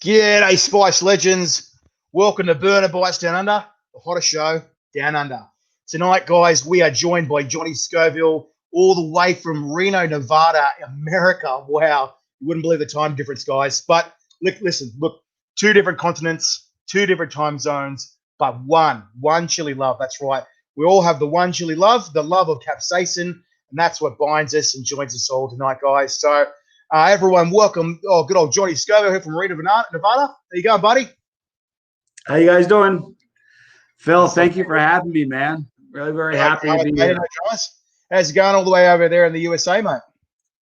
G'day, Spice Legends. Welcome to Burner Bites Down Under, the hottest show down under. Tonight, guys, we are joined by Johnny Scoville, all the way from Reno, Nevada, America. Wow, you wouldn't believe the time difference, guys. But listen, look, two different continents, two different time zones, but one chili love. That's right. We all have the one chili love, the love of capsaicin, and that's what binds us and joins us all tonight, guys. So, everyone, welcome. Oh, good old Johnny Scoville here from Reno, Nevada. How you going, buddy? How you guys doing? Phil, thank you for having me, man. Really very happy to be here. How's it going all the way over there in the USA, mate?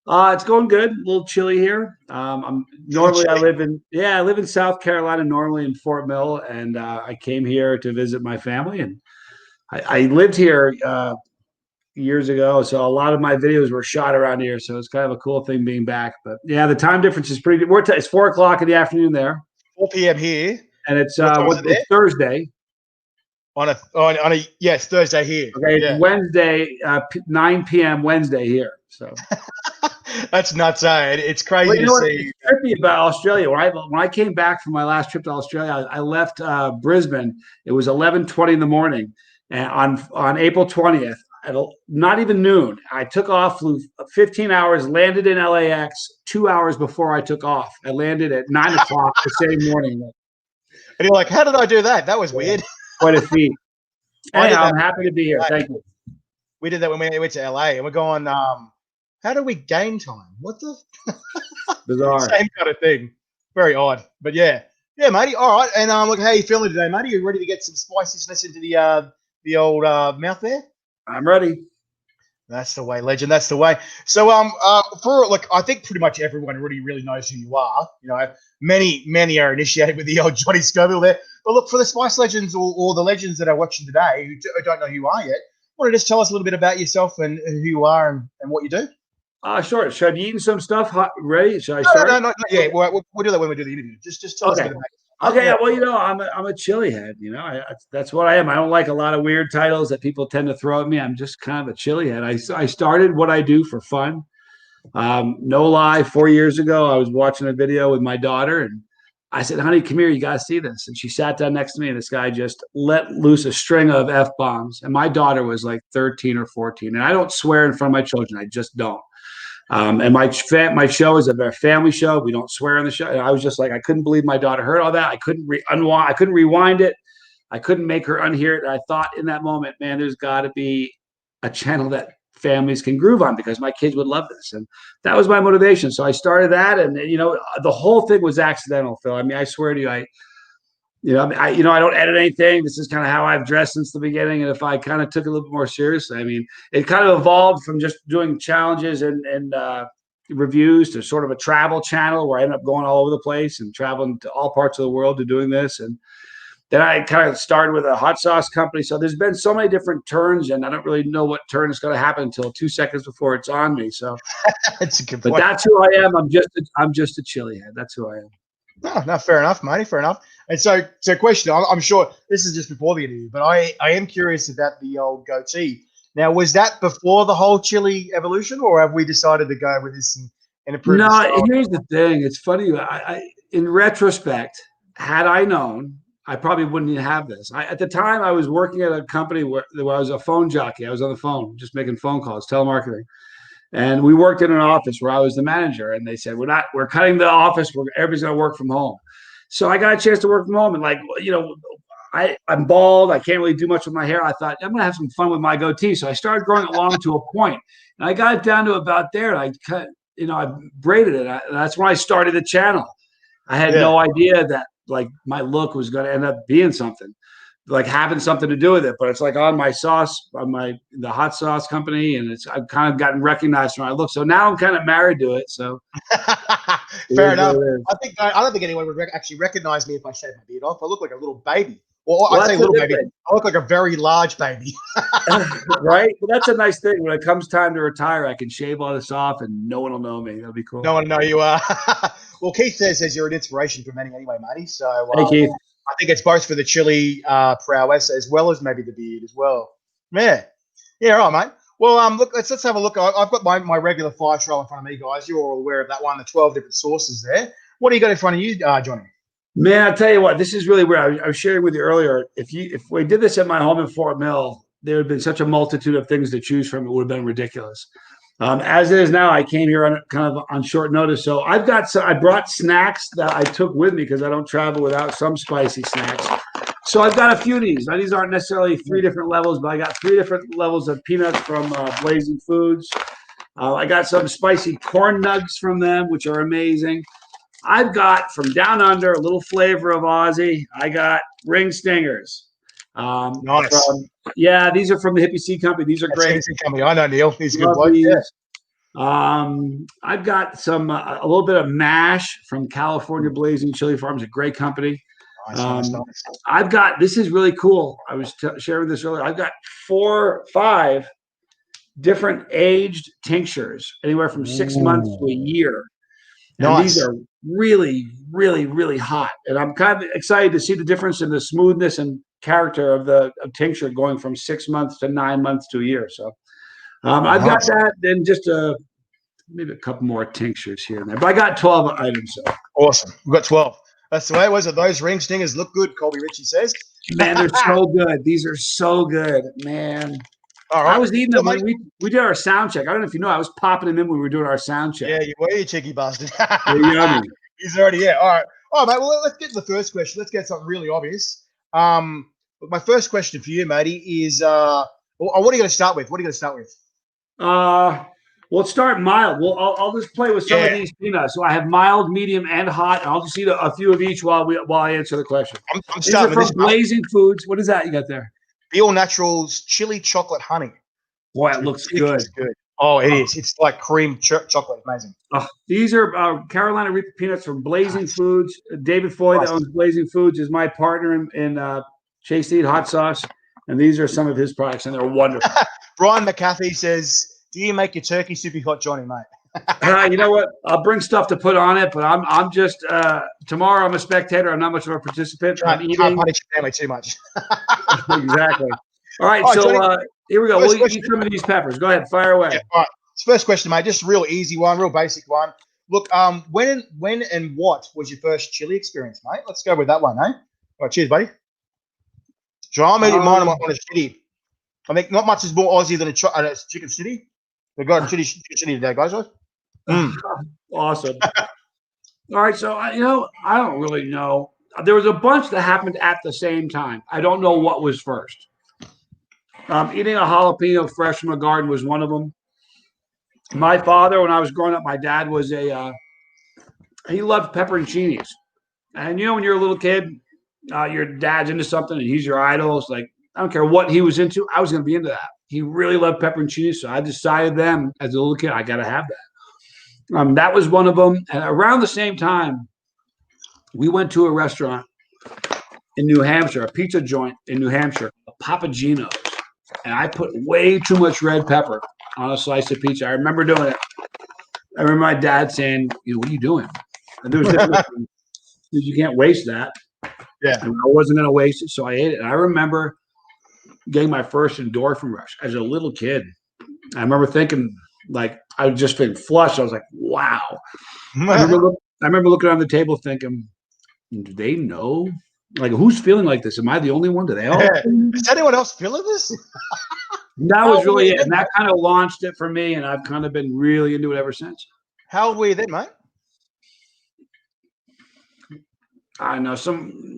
It's going good. A little chilly here. I live in South Carolina, normally in Fort Mill, and I came here to visit my family, and I lived here years ago, so a lot of my videos were shot around here. So it's kind of a cool thing being back. But yeah, the time difference is pretty good. It's 4 o'clock in the afternoon there. 4 p.m. here, and it's Thursday. It's Thursday here. Okay, it's Wednesday, 9 p.m. Wednesday here. So that's nuts, eh? It's crazy to see. It's trippy about Australia. When I came back from my last trip to Australia, I left Brisbane. It was 11:20 in the morning, and on April 20th, at not even noon, I took off, flew 15 hours, landed in LAX 2 hours before I took off. I landed at 9 o'clock the same morning. And you're like, how did I do that? That was weird. Quite a feat. Anyhow, I'm happy to be here. Thank you. We did that when we went to LA, and we're going, how do we gain time? What the? Bizarre. Same kind of thing. Very odd. But yeah, matey. All right. And look, how you feeling today, matey? You ready to get some spiciness into the old mouth there? I'm ready. That's the way, legend. That's the way. So, I think pretty much everyone already really knows who you are. You know, many are initiated with the old Johnny Scoville there. But look, for the Spice Legends or the legends that are watching today who don't know who you are yet, want to just tell us a little bit about yourself and who you are and what you do? Sure. Should I be eating some stuff? Ready? Should I start? No. Yeah, we'll do that when we do the interview. Just tell us a bit about yourself. Okay. Well, I'm a chili head. That's what I am. I don't like a lot of weird titles that people tend to throw at me. I'm just kind of a chili head. I started what I do for fun. No lie, 4 years ago, I was watching a video with my daughter, and I said, "Honey, come here. You got to see this." And she sat down next to me, and this guy just let loose a string of F-bombs. And my daughter was like 13 or 14. And I don't swear in front of my children. I just don't. And my show is a family show. We don't swear on the show. And I was just like, I couldn't believe my daughter heard all that. I couldn't rewind it. I couldn't make her unhear it. And I thought in that moment, man, there's got to be a channel that families can groove on because my kids would love this. And that was my motivation. So I started that. And, the whole thing was accidental, Phil. I mean, I swear to you, I don't edit anything. This is kind of how I've dressed since the beginning. And if I kind of took it a little bit more seriously, I mean, it kind of evolved from just doing challenges and reviews to sort of a travel channel where I ended up going all over the place and traveling to all parts of the world to doing this. And then I kind of started with a hot sauce company. So there's been so many different turns, and I don't really know what turn is going to happen until 2 seconds before it's on me. So that's a good point. But that's who I am. I'm just a chili head. That's who I am. No, fair enough, matey. Fair enough. And so question, I'm sure this is just before the interview, but I am curious about the old goatee. Now, was that before the whole chili evolution, or have we decided to go with this and improve? No, here's the thing. It's funny. In retrospect, had I known, I probably wouldn't even have this. At the time, I was working at a company where I was a phone jockey. I was on the phone, just making phone calls, telemarketing. And we worked in an office where I was the manager, and they said, we're cutting the office. Everybody's going to work from home. So I got a chance to work from home, and I'm bald. I can't really do much with my hair. I thought I'm going to have some fun with my goatee. So I started growing it long to a point, and I got it down to about there. And I braided it. That's when I started the channel. I had no idea that my look was going to end up being something, like having something to do with it. But it's like on my sauce, the hot sauce company, and I've kind of gotten recognized for my look. So now I'm kind of married to it. So fair enough. I don't think anyone would actually recognize me if I shaved my beard off. I look like a little baby. Well, I'd say little baby. I look like a very large baby. Right? Well, that's a nice thing. When it comes time to retire, I can shave all this off and no one will know me. That'll be cool. No one will know you are. Well, Keith says you're an inspiration for many anyway, matey. So hey, Keith. I think it's both for the chili prowess as well as maybe the beard as well. Yeah. All right, mate. Well, look, let's have a look. I've got my regular fire trial in front of me, guys. You're all aware of that one, the 12 different sauces there. What do you got in front of you, Johnny? Man, I'll tell you what, this is really weird. I was sharing with you earlier. If we did this at my home in Fort Mill, there would have been such a multitude of things to choose from. It would have been ridiculous. As it is now, I came here on kind of on short notice. So I brought snacks that I took with me because I don't travel without some spicy snacks. So I've got a few of these. Now, these aren't necessarily 3 different levels, but I got 3 different levels of peanuts from Blazing Foods. I got some spicy corn nugs from them, which are amazing. I've got from down under a little flavor of Aussie. I got ring stingers. Nice. Yeah, these are from the Hippie Seed Company. These are That's great. easy company. I know Neil. He's a good Love bloke. these. Yeah. I've got some a little bit of mash from California Blazing Chili Farms, a great company. Nice. I've got this is really cool. I was sharing this earlier. I've got 5 different aged tinctures, anywhere from 6 months to a year. And Nice. these are really, really, really hot. And I'm kind of excited to see the difference in the smoothness and character of the tincture going from 6 months to 9 months to a year. So I've got that. Then just maybe a couple more tinctures here and there. But I got 12 items. So. Awesome. We've got 12. That's the way it was. Those ring stingers look good, Colby Ritchie says. Man, they're so good. These are so good, man. All right. I was eating them when we did our sound check. I don't know if you know, I was popping them in when we were doing our sound check. Yeah, you were, you cheeky bastard. They're yummy. He's already, yeah. All right. All right, mate. Well, let's get to the first question. Let's get something really obvious. My first question for you, matey, is what are you going to start with? We'll start mild. I'll just play with some of these peanuts. So I have mild, medium, and hot. And I'll just eat a few of each while I answer the question. I'm starting with this. Blazing Foods. What is that you got there? Be All Naturals Chili Chocolate Honey. Boy, it looks good. Oh, it is. It's like cream chocolate. Amazing. These are Carolina Reaper peanuts from Blazing Foods. David Foy, that owns Blazing Foods, is my partner in Chase Eat Hot Sauce. And these are some of his products, and they're wonderful. Brian McCarthy says, do you make your turkey soupy hot, Johnny, mate? You know what? I'll bring stuff to put on it, but I'm just tomorrow. I'm a spectator. I'm not much of a participant. Can't punish your family too much. Exactly. All right, so Johnny, here we go. We'll eat some of these peppers. Go ahead, fire away. Yeah, all right. First question, mate. Just a real easy one, real basic one. Look, when and what was your first chili experience, mate? Let's go with that one, eh? All right, cheers, buddy. So I'm eating mine on a shitty. I think not much is more Aussie than a chicken shitty. They got a shitty today, guys. Awesome. All right, so I don't really know. There was a bunch that happened at the same time. I don't know what was first. Eating a jalapeno fresh from a garden was one of them. My father, when I was growing up, my dad was he loved pepperoncinis. And when you're a little kid, your dad's into something and he's your idol. It's like, I don't care what he was into, I was going to be into that. He really loved pepperoncinis. So I decided then as a little kid, I got to have that. That was one of them. And around the same time, we went to a restaurant in New Hampshire, a pizza joint in New Hampshire, Papa Gino's. And I put way too much red pepper on a slice of pizza. I remember doing it. I remember my dad saying, what are you doing? And there was you can't waste that. Yeah. And I wasn't going to waste it, so I ate it. And I remember getting my first endorphin rush as a little kid. I remember thinking, like, I'd just been flushed. I was like, wow. I remember looking on the table thinking, do they know? Like, who's feeling like this? Am I the only one? Do they all? Is anyone else feeling this? That was really it. And that kind of launched it for me. And I've kind of been really into it ever since. How old were you then, mate? I know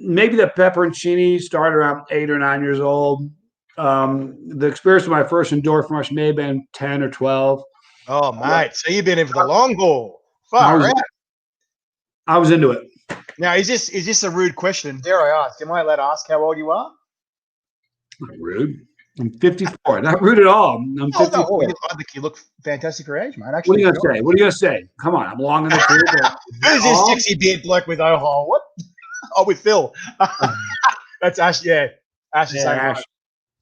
maybe the pepperoncini started around 8 or 9 years old. The experience of my first endorphin rush may have been 10 or 12. Oh, mate. So you've been in for the long haul. I was into it. Now, is this a rude question? Dare I ask? Am I allowed to ask how old you are? Not rude. I'm 54. Not rude at all. I'm 54. No, I think you look fantastic for age, man. Actually, what are you going to say? Come on. I'm long in the career. Who's this sexy beard bloke with Ohio? What? Oh, with Phil. That's Ash. Yeah. Ash is saying Ash.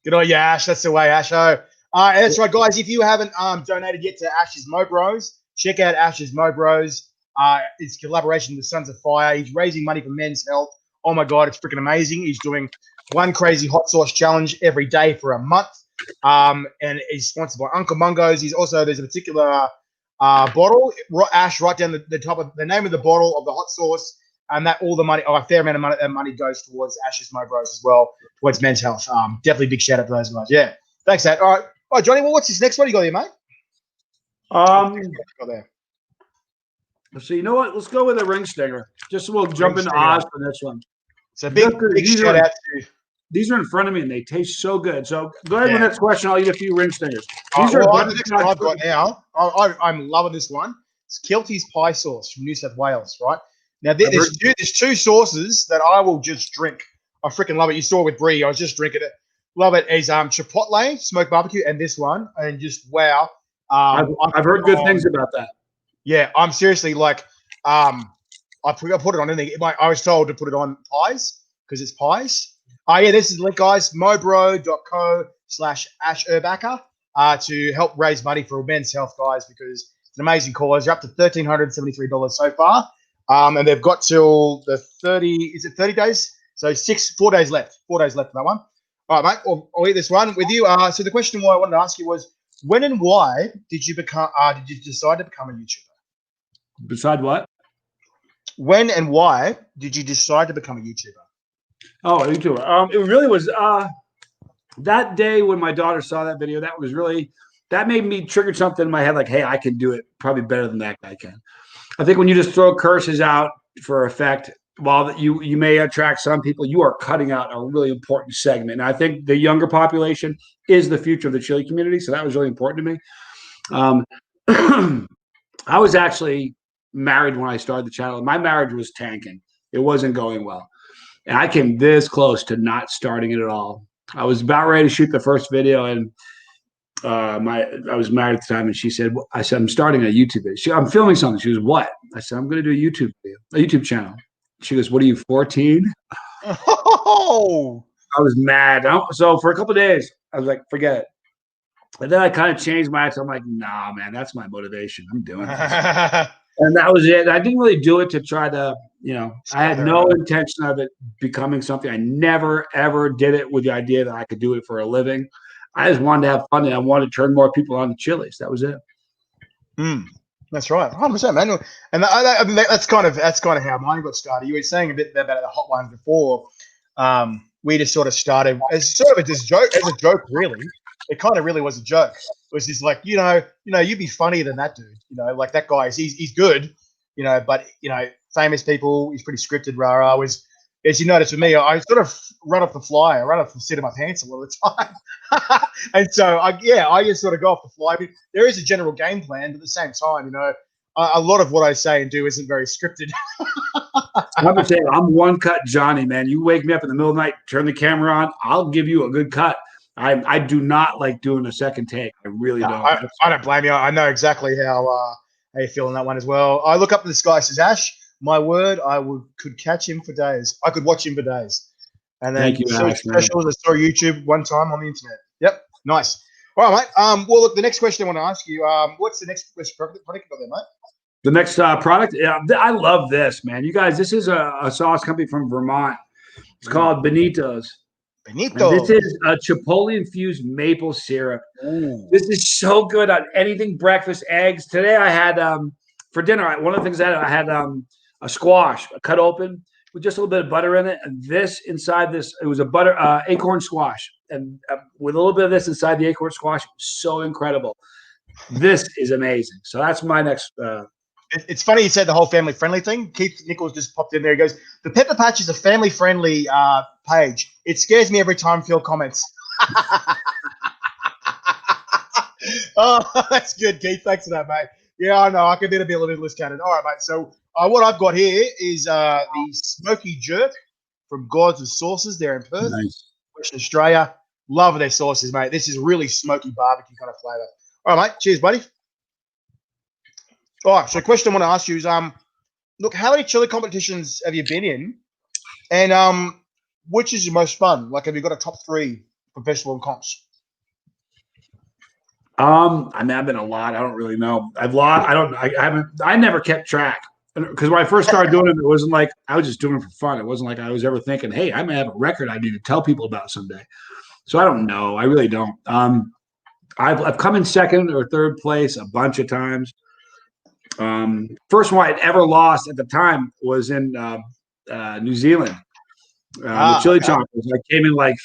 Good on you, Ash. That's the way, Ash. That's right, guys. If you haven't donated yet to Ash's Mo Bros, check out Ash's Mo Bros. It's collaboration with the Sons of Fire. He's raising money for men's health. Oh my God, it's freaking amazing. He's doing one crazy hot sauce challenge every day for a month. And he's sponsored by Uncle Mungo's. There's a particular bottle. Ash, write down the top of the name of the bottle of the hot sauce and that all the money, a fair amount of money goes towards Ash's Mo Bros as well, towards men's health. Definitely big shout out to those guys. Yeah, thanks, Dad. All right, Johnny. Well, what's this next one you got here, mate? So you know what? Let's go with a ring stinger. Just so we'll jump into Oz for this one. So big shout out to. These are in front of me and they taste so good. So go ahead with the next question. I'll eat a few ring stingers. These are the next one I've got now. I'm loving this one. It's Kelty's pie sauce from New South Wales, right? Now there's two sauces that I will just drink. I freaking love it. You saw it with Brie. I was just drinking it. Love it. Is Chipotle smoked barbecue and this one, and just wow. I've heard good things about that. Yeah, I'm seriously like, I put it on anything. I was told to put it on pies because it's pies. Yeah, this is the link, guys. mobro.co/Ash Urbacher to help raise money for men's health, guys, because it's an amazing cause. They're up to $1,373 so far. And they've got till the 30 days? So 4 days left. 4 days left for that one. All right, mate, I'll eat this one with you. So the question I wanted to ask you was, when and why did you decide to become a YouTuber? Beside what? When and why did you decide to become a YouTuber? Oh, YouTuber. It really was that day when my daughter saw that video. That made me trigger something in my head, like, hey, I can do it probably better than that guy can. I think when you just throw curses out for effect, while you may attract some people, you are cutting out a really important segment. And I think the younger population is the future of the Chilli community, so that was really important to me. I was actually married when I started the channel. My marriage was tanking. It wasn't going well. And I came this close to not starting it at all. I was about ready to shoot the first video, and I was married at the time, and she said, I said, I'm starting a YouTube video. I'm filming something. She goes, what? I said, I'm going to do a YouTube channel. She goes, what are you, 14? Oh, I was mad. So for a couple of days, I was like, forget it. And then I kind of changed my attitude. I'm like, nah, man, that's my motivation. I'm doing this. And that was it. I didn't really do it to try to, I had no intention of it becoming something. I never, ever did it with the idea that I could do it for a living. I just wanted to have fun, and I wanted to turn more people on to Chili's. That was it. That's right, 100%, man. And I mean, that's kind of how mine got started. You were saying a bit about the hot ones before. We just sort of started as sort of a joke, really. It kind of really was a joke. It was just like, you'd be funnier than that dude. Like that guy, he's good, but, famous people, he's pretty scripted, rah-rah. Was, as you notice with me, I sort of run off the fly. I run off the seat of my pants a lot of the time. And so, I just sort of go off the fly. I mean, there is a general game plan, but at the same time, a lot of what I say and do isn't very scripted. I'm going to say, I'm one cut Johnny, man. You wake me up in the middle of the night, turn the camera on, I'll give you a good cut. I do not like doing a second take. I really don't. I don't blame you. I know exactly how you feel on that one as well. I look up to the sky, says Ash. My word, could catch him for days. I could watch him for days. And then thank you, Ash, specials. I saw YouTube one time on the internet. Yep, nice. All right, mate. Well, look, the next question I want to ask you. What's the next product you got there, mate? The next product. Yeah, I love this, man. You guys, this is a sauce company from Vermont. It's called Benito's. This is a Chipotle infused maple syrup. Ooh. This is so good on anything breakfast, eggs. Today I had for dinner. One of the things I had a squash cut open with just a little bit of butter in it, and this inside this, it was a acorn squash, and with a little bit of this inside the acorn squash, so incredible. This is amazing. So that's my next. It's funny you said the whole family-friendly thing. Keith Nichols just popped in there. He goes, the Pepper Patch is a family-friendly page. It scares me every time Phil comments. Oh, that's good, Keith. Thanks for that, mate. Yeah, I know. I could be a little bit discounted. All right, mate. So what I've got here is the Smoky Jerk from Gods of Sauces. They're in Perth, Western Australia. Love their sauces, mate. This is really smoky barbecue kind of flavour. All right, mate. Cheers, buddy. All right, so the question I want to ask you is, look, how many chili competitions have you been in? And which is your most fun? Like, have you got a top 3 professional comps? I mean, I've been a lot. I don't really know. I never kept track. Because when I first started doing it, it wasn't like I was just doing it for fun. It wasn't like I was ever thinking, hey, I may have a record I need to tell people about someday. So I don't know. I really don't. I've come in second or third place a bunch of times. First one I'd ever lost at the time was in New Zealand. The chili choppers. I came in like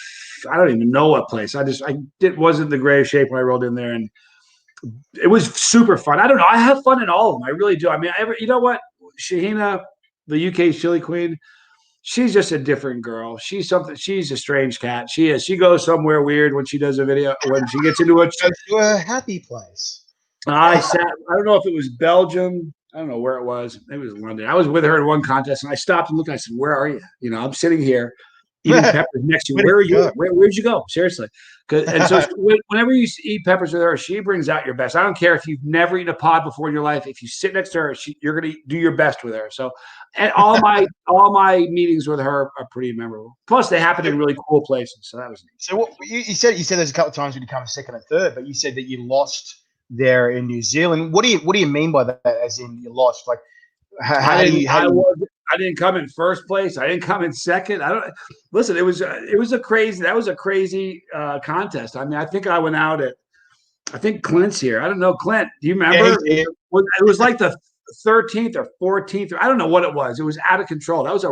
I don't even know what place. Wasn't the greatest shape when I rolled in there, and it was super fun. I don't know. I have fun in all of them. I really do. I mean, you know what? Shahina, the UK's chili queen, she's just a different girl. She's a strange cat. She is. She goes somewhere weird when she does a video. When she gets into it, Go to a happy place. I don't know if it was Belgium. I don't know where it was. It was London. I was with her in one contest, and I stopped and looked. And I said, "Where are you? You know, I'm sitting here eating peppers next to you. Where are you? Where'd you go? Seriously." And so whenever you eat peppers with her, she brings out your best. I don't care if you've never eaten a pod before in your life. If you sit next to her, you're going to do your best with her. So, and all my meetings with her are pretty memorable. Plus, they happen in really cool places. So that was neat. So what you said there's a couple of times when you come second and third, but you said that you lost there in New Zealand. What do you mean by that? As in you lost? Like I didn't come in first place. I didn't come in second. I don't listen. It was a crazy contest. I mean, I think I went out at. I think Clint's here. I don't know, Clint. Do you remember? Yeah, it was like the 13th or 14th. I don't know what it was. It was out of control. That was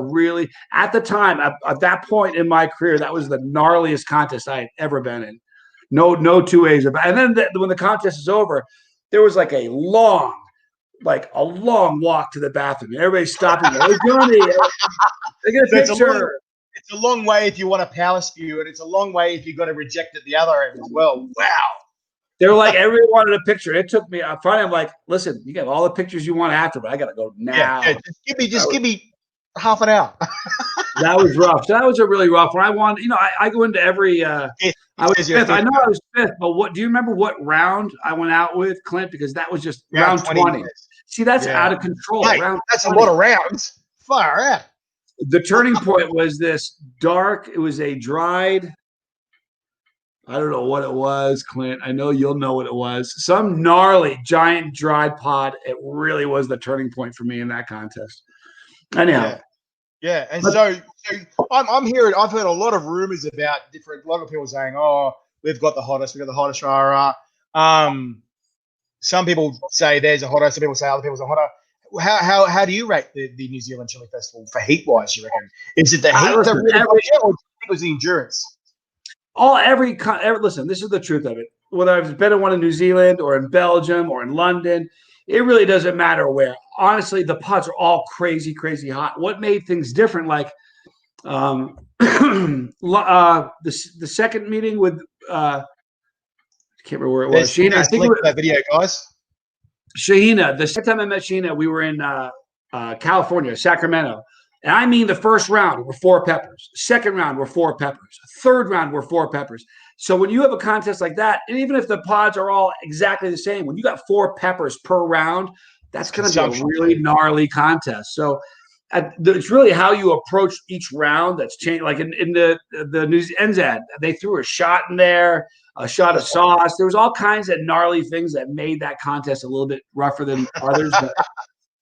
at the time, at that point in my career, that was the gnarliest contest I had ever been in. No two ways about it. And then when the contest is over, there was like a long walk to the bathroom. Everybody's stopping. Hey, Johnny, they get a picture. It's a long way if you want to power spew, and it's a long way if you got to reject at the other end as well. Wow. They were like, everyone wanted a picture. It took me. Finally, I'm like, listen, you get all the pictures you want after, but I got to go now. Yeah, just give me half an hour. That was rough. So that was a really rough one. I won. You know, I go into every. I was fifth. I know I was fifth, but do you remember what round I went out with, Clint? Because that was just round 20. See, that's out of control. Hey, that's 20. A lot of rounds. Far out. The turning point was this dark. It was a dried. I don't know what it was, Clint. I know you'll know what it was. Some gnarly, giant, dried pod. It really was the turning point for me in that contest. Anyhow. Yeah. And so I'm hearing. I've heard a lot of rumors about a lot of people saying, "Oh, we've got the hottest. We've got the hottest." Some people say there's a hotter. Some people say other people's a hotter. How do you rate the New Zealand Chili Festival for heat wise? You reckon is it the heat that really or do you think it was the endurance? Listen, this is the truth of it. Whether I've been in one in New Zealand or in Belgium or in London, it really doesn't matter where. Honestly, the pods are all crazy, crazy hot. What made things different, like the second meeting with I can't remember where it was. Shahina, I think that video, guys. Shahina, the second time I met Shahina, we were in California, Sacramento. And I mean, the first round were 4 peppers. Second round were 4 peppers. Third round were 4 peppers. So when you have a contest like that, and even if the pods are all exactly the same, when you got 4 peppers per round, that's going to be a really gnarly contest. So it's really how you approach each round that's changed. Like in the New NZ, they threw a shot in there, a shot of sauce. There was all kinds of gnarly things that made that contest a little bit rougher than others. But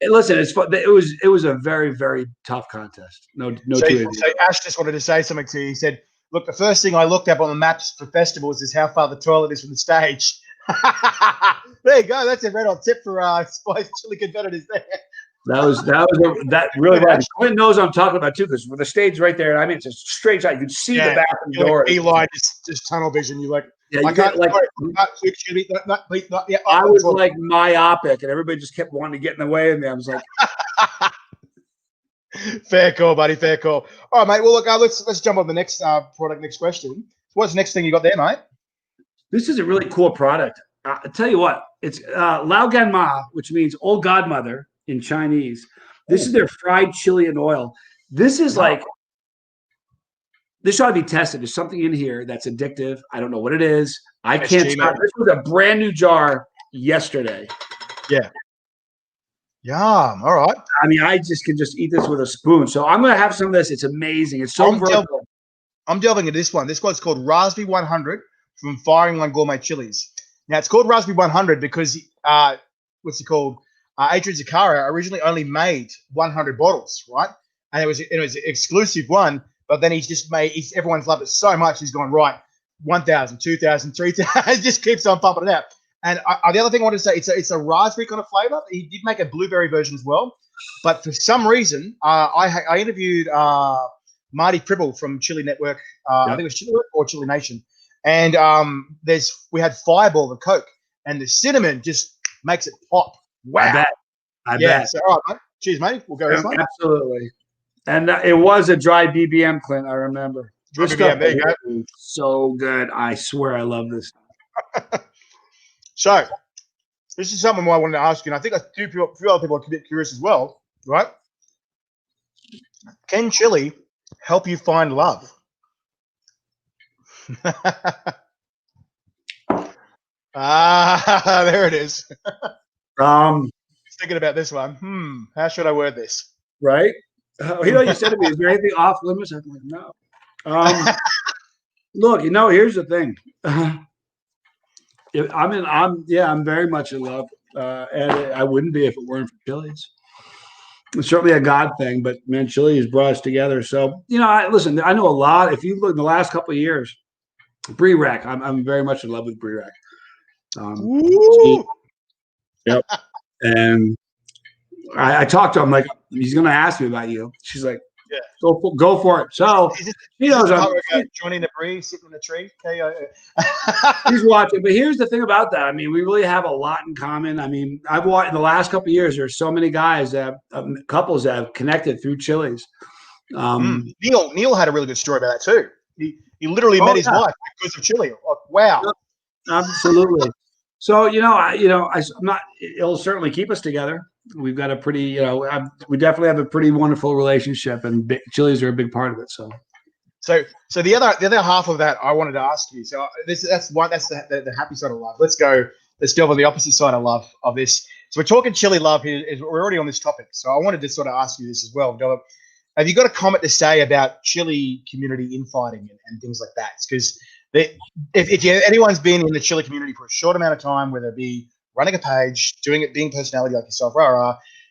listen, it's fun. It was a very, very tough contest. No. So Ash just wanted to say something to you. He said, "Look, the first thing I looked up on the maps for festivals is how far the toilet is from the stage." There you go. That's a red hot tip for Spice Chili competitors there. That really bad. Clint knows what I'm talking about too, because with the stage right there, I mean, it's a straight shot. You can see the bathroom door. Like Eli, just tunnel vision. You like. Yeah, I was like myopic, and everybody just kept wanting to get in the way of me. I was like, "Fair call, buddy. Fair call." All right, mate. Well, look, let's jump on the next product. Next question. What's the next thing you got there, mate? This is a really cool product. I'll tell you what. It's Lao Gan Ma, which means old godmother in Chinese. This is their fried chili and oil. This is like. This ought to be tested. There's something in here that's addictive. I don't know what it is. I can't stop. This was a brand new jar yesterday. Yeah. Yum. All right. I mean, I can eat this with a spoon. So I'm going to have some of this. It's amazing. It's so versatile. I'm delving into this one. This one's called Raspberry 100 from Firing Line Gourmet Chilies. Now, it's called Raspberry 100 because, what's it called? Adrian Zakara originally only made 100 bottles, right? And it was an exclusive one. But then he's just everyone's loved it so much. He's gone, right, 1,000, 2,000, 3,000. He just keeps on pumping it out. And the other thing I wanted to say, it's a raspberry kind of flavor. He did make a blueberry version as well. But for some reason, I interviewed Marty Pribble from Chili Network. I think it was Chili Network or Chili Nation. And we had Fireball, the Coke, and the cinnamon just makes it pop. Wow. I bet. So, all right, mate. Cheers, mate. We'll go this one. Absolutely. And it was a dry BBM, Clint, I remember. This stuff there you go. So good. I swear I love this. So, this is something I wanted to ask you, and I think a few other people are a bit curious as well, right? Can chili help you find love? There it is. Thinking about this one. How should I word this? Right? You said to me, is there anything off limits? I'm like, no. Look, here's the thing. I'm very much in love, and I wouldn't be if it weren't for Chili's. It's certainly a God thing, but man, Chili has brought us together. So listen, I know a lot. If you look in the last couple of years, Brie Rec, I'm very much in love with Brie Rec. Yep, and I talked to him like he's going to ask me about you. She's like, yeah, go for it. So joining the Brie, sitting in a tree. He's watching, but here's the thing about that. I mean, we really have a lot in common. I mean, I've watched in the last couple of years. There's so many guys couples that have connected through Chili's. Neil had a really good story about that too. He literally met his wife because of Chili. Like, wow, absolutely. So I'm not. It'll certainly keep us together. We've got a pretty, we definitely have a pretty wonderful relationship, and Chili's are a big part of it. So the other half of that I wanted to ask you. So that's the happy side of love. Let's delve on the opposite side of love of this. So we're talking chili love here. We're already on this topic. So I wanted to sort of ask you this as well. Have you got a comment to say about chili community infighting and things like that? Because if anyone's been in the chili community for a short amount of time, whether it be running a page, doing it, being personality like yourself,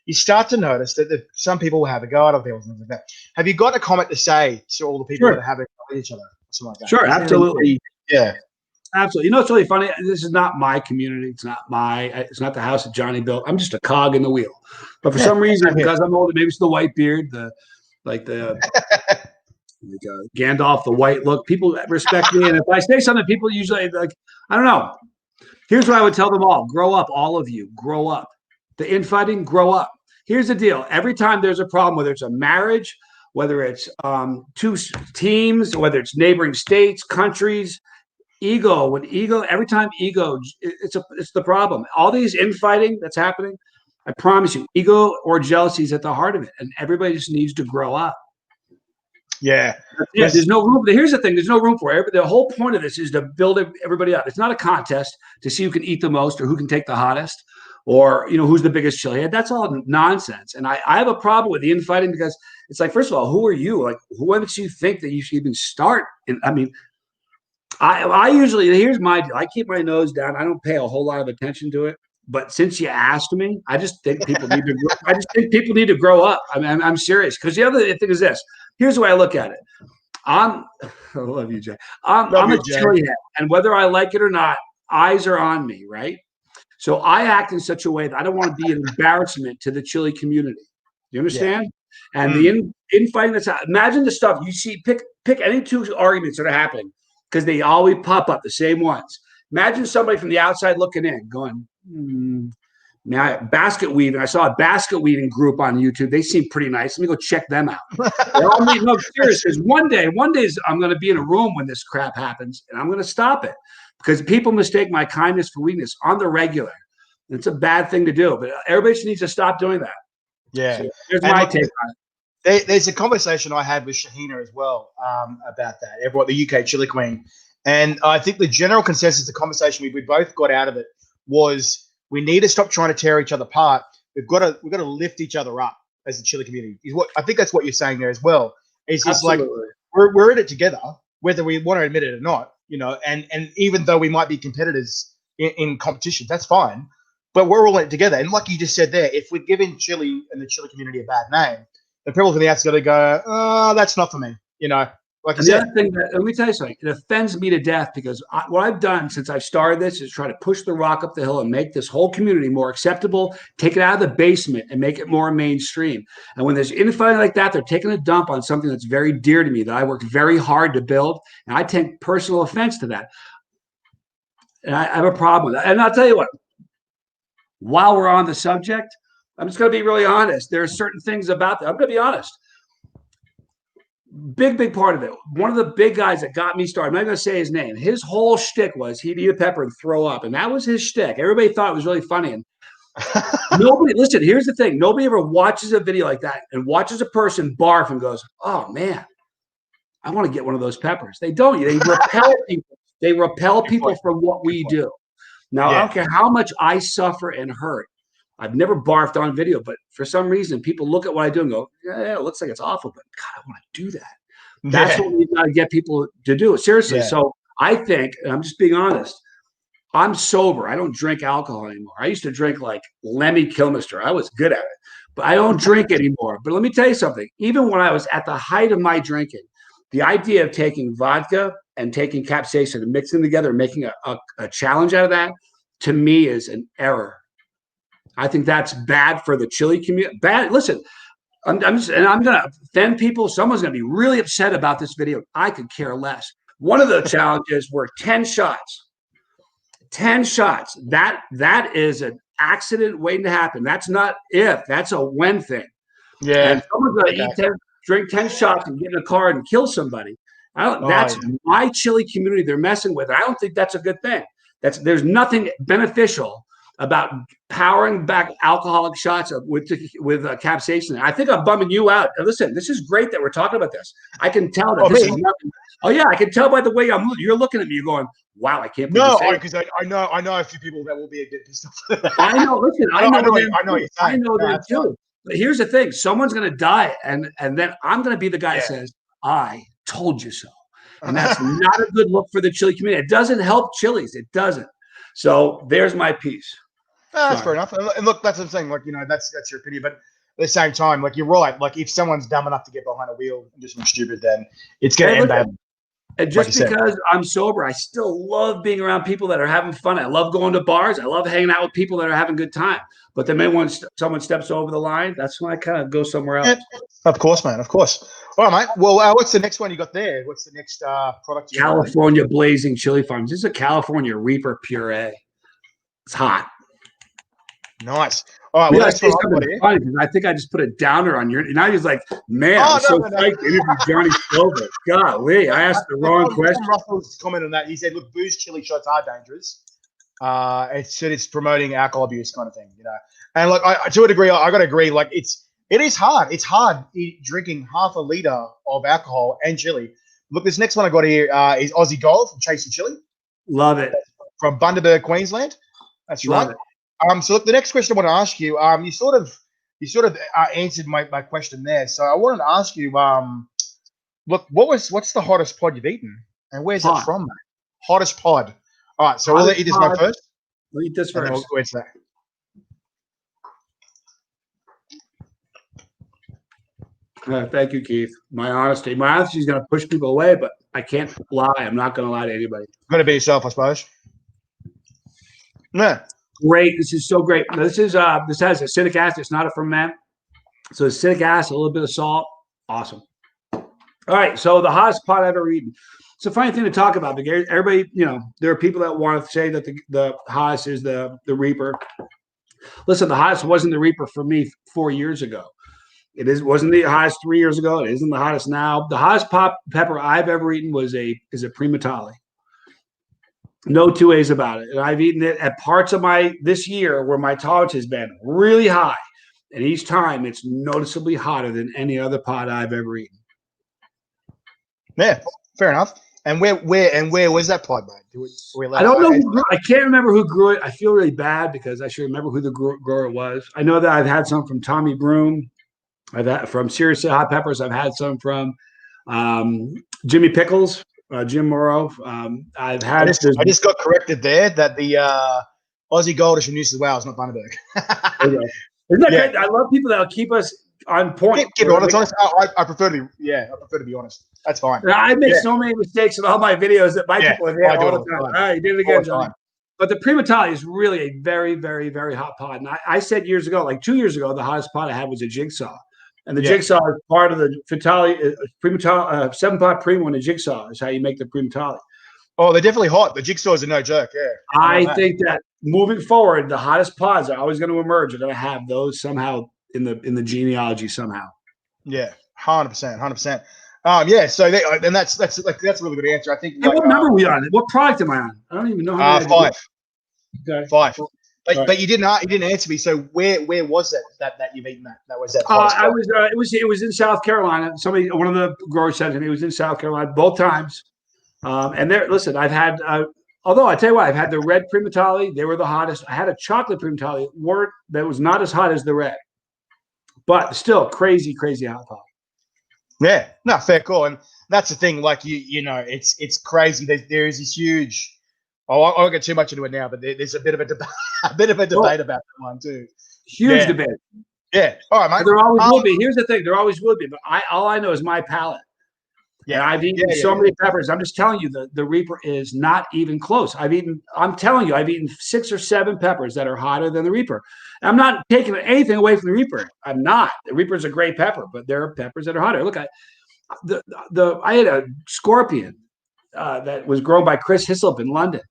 you start to notice that some people will have a go at other people and things like that. Have you got a comment to say to all the people that are having with each other? Something like that? Sure, absolutely. Yeah. Absolutely. It's really funny. This is not my community. It's not the house that Johnny built. I'm just a cog in the wheel. But for some reason, because I'm older, maybe it's the white beard, the Gandalf, the white look. People respect me, and if I say something, people usually like. I don't know. Here's what I would tell them all: grow up, all of you. Grow up. The infighting, grow up. Here's the deal: every time there's a problem, whether it's a marriage, whether it's two teams, whether it's neighboring states, countries. Every time ego, it's the problem. All these infighting that's happening, I promise you, ego or jealousy is at the heart of it, and everybody just needs to grow up. Yeah. There's no room. Here's the thing: there's no room for it. The whole point of this is to build everybody up. It's not a contest to see who can eat the most or who can take the hottest, or who's the biggest chili head. That's all nonsense. And I have a problem with the infighting because it's like, first of all, who are you? Like, who makes you think that you should even start? I usually, here's my deal. I keep my nose down. I don't pay a whole lot of attention to it. But since you asked me, I just think people need to grow up. I mean, I'm serious. Because the other thing is this. Here's the way I look at it. I love you, Jay. I'm a chili head. And whether I like it or not, eyes are on me, right? So I act in such a way that I don't want to be an embarrassment to the chili community. You understand? Yeah. And the infighting that's happening. Imagine the stuff you see. Pick any two arguments that are happening. Because they always pop up, the same ones. Imagine somebody from the outside looking in, going, basket weaving. I saw a basket weaving group on YouTube. They seem pretty nice. Let me go check them out. No, serious. Because one day I'm going to be in a room when this crap happens, and I'm going to stop it. Because people mistake my kindness for weakness on the regular. It's a bad thing to do, but everybody just needs to stop doing that. Yeah. So here's my take on it. There's a conversation I had with Shahina as well about that, the UK Chili Queen. And I think the general consensus, the conversation we both got out of it was we need to stop trying to tear each other apart. We've got to lift each other up as the chili community. I think that's what you're saying there as well. It's just like we're in it together, whether we want to admit it or not, and even though we might be competitors in competition, that's fine. But we're all in it together. And like you just said there, if we're giving chili and the chili community a bad name, the people from the outside go, oh, that's not for me. like I And the said. other thing that, let me tell you something, it offends me to death because what I've done since I've started this is try to push the rock up the hill and make this whole community more acceptable, take it out of the basement and make it more mainstream. And when there's infighting like that, they're taking a dump on something that's very dear to me, that I worked very hard to build. And I take personal offense to that. And I have a problem with that. And I'll tell you what, while we're on the subject, I'm just going to be really honest. There are certain things about that. I'm going to be honest. Big part of it. One of the big guys that got me started, I'm not going to say his name. His whole shtick was he'd eat a pepper and throw up. And that was his shtick. Everybody thought it was really funny. And nobody, listen, here's the thing. Nobody ever watches a video like that and watches a person barf and goes, oh, man, I want to get one of those peppers. They don't. They repel people. They repel people from what we do. Now, I don't care how much I suffer and hurt. I've never barfed on video, but for some reason, people look at what I do and go, yeah, it looks like it's awful, but God, I want to do that. That's what we've got to get people to do. Seriously. So I think, and I'm just being honest, I'm sober. I don't drink alcohol anymore. I used to drink like Lemmy Kilmister. I was good at it, but I don't drink anymore. But let me tell you something. Even when I was at the height of my drinking, the idea of taking vodka and taking capsaicin and mixing them together and making a challenge out of that, to me, is an error. I think that's bad for the chili community. Bad. Listen, I'm going to offend people. Someone's going to be really upset about this video. I could care less. One of the challenges were 10 shots. 10 shots. That is an accident waiting to happen. That's not if. That's a when thing. Yeah. And someone's going to drink 10 shots and get in a car and kill somebody. That's my chili community they're messing with. I don't think that's a good thing. There's nothing beneficial about powering back alcoholic shots with capsaicin. I think I'm bumming you out. Listen, this is great that we're talking about this. I can tell that this is nothing. Oh yeah, I can tell by the way you're looking at me. You're going, "Wow, I can't." No, because I know a few people that will be a bit pissed off. I know. Listen, I know them too. But here's the thing: someone's going to die, and then I'm going to be the guy that says, "I told you so," and that's not a good look for the chili community. It doesn't help chilies. It doesn't. So there's my piece. That's fair enough. And look, that's what I'm saying. Like, that's your opinion. But at the same time, like, you're right. Like, if someone's dumb enough to get behind a wheel and do something stupid, then it's going to end bad. And just because I'm sober, I still love being around people that are having fun. I love going to bars. I love hanging out with people that are having a good time. But the minute when someone steps over the line, that's when I kind of go somewhere else. Yeah, of course, man. Of course. All right, mate. Well, what's the next one you got there? What's the next product? California Blazing Chili Farms. This is a California Reaper Puree. It's hot. Nice. All right. Well, that's funny because I think I just put a downer on your. Now he's like, man, I'm so psyched to interview Johnny Scoville. Golly, I asked the wrong question. Russell's comment on that. He said, "Look, booze chili shots are dangerous. It's promoting alcohol abuse, kind of thing, And like, to a degree, I got to agree. Like, it is hard. It's hard drinking half a liter of alcohol and chili. Look, this next one I got here is Aussie Gold from Chasing Chili. Love it. From Bundaberg, Queensland. That's right. So look, the next question I want to ask you, you sort of answered my question there. So I wanted to ask you, look, what's the hottest pod you've eaten, and where's that from, mate? Hottest pod. All right, so we'll eat this one first. We'll eat this first. We'll that. Thank you, Keith. My honesty is going to push people away, but I can't lie. I'm not going to lie to anybody. Going to be yourself, I suppose. Yeah. Great. This is so great. This has acidic acid. It's not a ferment. So acidic acid, a little bit of salt. Awesome. All right. So the hottest pot I've ever eaten. It's a funny thing to talk about because everybody, there are people that want to say that the hottest is the Reaper. Listen, the hottest wasn't the Reaper for me 4 years ago. Wasn't the hottest 3 years ago. It isn't the hottest now. The hottest pepper I've ever eaten is a Primatale. No two ways about it. And I've eaten it at parts of this year where my tolerance has been really high. And each time it's noticeably hotter than any other pot I've ever eaten. Yeah, fair enough. And where was that pod, mate? I don't know. I can't remember who grew it. I feel really bad because I should remember who the grower was. I know that I've had some from Tommy Broom. I've had from Serious Hot Peppers. I've had some from Jimmy Pickles. Jim Morrow. I just got corrected there that the Aussie Gold is from New South Wales, not Bundaberg. Isn't that great? I love people that'll keep us on point. Keep it honest. I prefer to be. Yeah, I prefer to be honest. That's fine. I make so many mistakes in all my videos that my people have I do all it the time. all the time. All right, you did it All again, the Johnny. time. But the Prima Tali is really a very, very, very hot pot. And I said years ago, like 2 years ago, the hottest pot I had was a Jigsaw. And the Jigsaw is part of the Fatali, Prima Tali, 7-pot Prima and a Jigsaw is how you make the Prima Tali. Oh, they're definitely hot. The Jigsaws are no joke. Yeah. I think that moving forward, the hottest pods are always going to emerge. Are going to have those somehow in the genealogy somehow. Yeah, 100%, 100%. Yeah. So and that's a really good answer. I think. Hey, what number are we on? What product am I on? I don't even know how many. 5. Okay. 5. But right. but you didn't answer me. So where was it that you've eaten that? That was that. I was it was in South Carolina. One of the growers said to me it was in South Carolina both times. And there, listen, I've had. Although I tell you what, I've had the red Prima Tali. They were the hottest. I had a chocolate Prima Tali that was not as hot as the red, but still crazy hot pot. Yeah, no, fair call. And that's the thing. Like you know, it's crazy. There is this huge. Oh, I won't get too much into it now, but there's a bit of a debate about that one too. Huge debate. Yeah. All right, mate. There always will be. Here's the thing: there always will be. But all I know is my palate. Yeah, and I've eaten so many peppers. I'm just telling you, the Reaper is not even close. I'm telling you, I've eaten 6 or 7 peppers that are hotter than the Reaper. And I'm not taking anything away from the Reaper. I'm not. The Reaper is a great pepper, but there are peppers that are hotter. Look, I had a scorpion that was grown by Chris Hislop in London.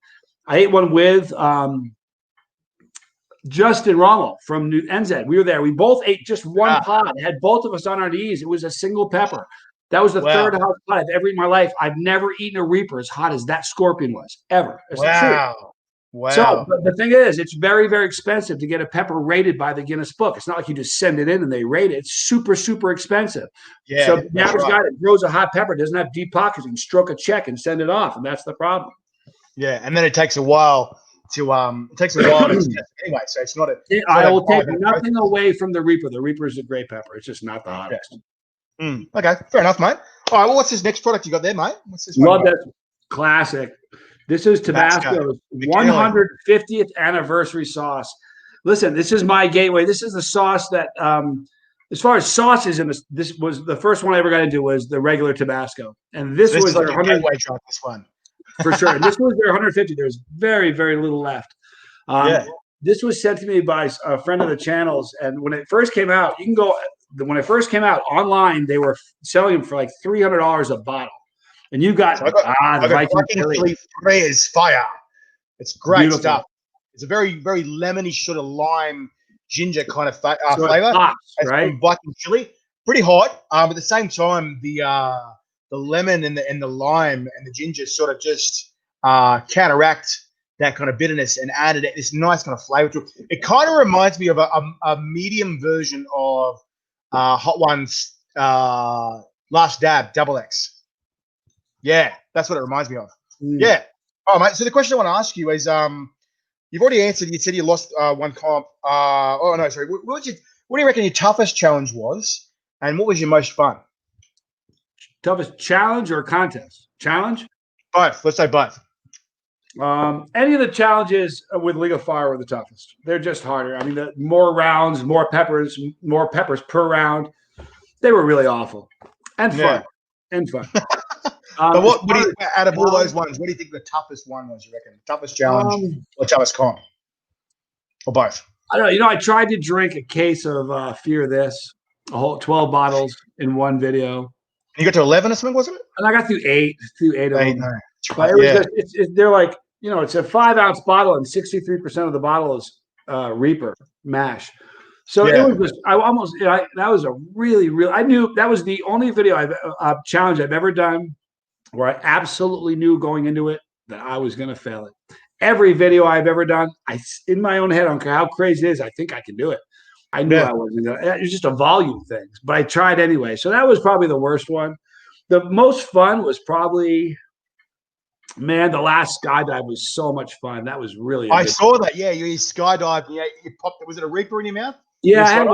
I ate one with Justin Rommel from New NZ. We were there. We both ate just one pod. It had both of us on our knees. It was a single pepper. That was the third hottest pot I've ever eaten in my life. I've never eaten a Reaper as hot as that scorpion was, ever. It's true. Wow. So the thing is, it's very, very expensive to get a pepper rated by the Guinness Book. It's not like you just send it in and they rate it. It's super, super expensive. Yeah, so the average guy that grows a hot pepper doesn't have deep pockets. He can stroke a check and send it off, and that's the problem. Yeah, and then it takes a while to anyway. So it's not a. I will take nothing away from the Reaper. The Reaper is a great pepper. It's just not the hottest. Okay, fair enough, mate. All right, well, what's this next product you got there, mate? What's this one? Love that classic. This is Tabasco's 150th anniversary sauce. Listen, this is my gateway. This is the sauce that, as far as sauces, this was the first one I ever got into was the regular Tabasco, and this was their 100 gateway drug. This one for sure. And this was their 150. There's very, very little left. This was sent to me by a friend of the channel's, and when it first came out, when it first came out online, they were selling them for like $300 a bottle. And you got, the Viking chili. Puree is fire. It's great Beautiful stuff. It's a very, very lemony sort of lime ginger kind of flavor. It's right? Viking chili. Pretty hot. At the same time, the lemon and the lime and the ginger sort of just counteract that kind of bitterness and added this nice kind of flavor to it. It kind of reminds me of a medium version of Hot Ones Last Dab Double X. Yeah, that's what it reminds me of. Yeah. All right, mate. So the question I want to ask you is, you've already answered. You said you lost one comp. What do you reckon your toughest challenge was, and what was your most fun? Toughest challenge or contest? Challenge? Both. Let's say both. Any of the challenges with League of Fire were the toughest. They're just harder. I mean, the more rounds, more peppers per round. They were really awful and fun. But out of all those ones, what do you think the toughest one was? You reckon the toughest challenge or toughest comp, or both? I don't know. I tried to drink a case of Fear This, a whole 12 bottles in one video. You got to 11 or something, wasn't it? And I got through eight of them. No. But it was they're like, it's a 5-ounce bottle, and 63% of the bottle is Reaper mash. So it was just, that was a really, I knew that was the only video challenge I've ever done where I absolutely knew going into it that I was going to fail it. Every video I've ever done, in my own head, I don't care how crazy it is, I think I can do it. I knew I wasn't going to. It was just a volume thing, but I tried anyway. So that was probably the worst one. The most fun was probably, the last skydive was so much fun. That was really. I saw that. Yeah, you skydived. Yeah, you popped. Was it a Reaper in your mouth? Yeah,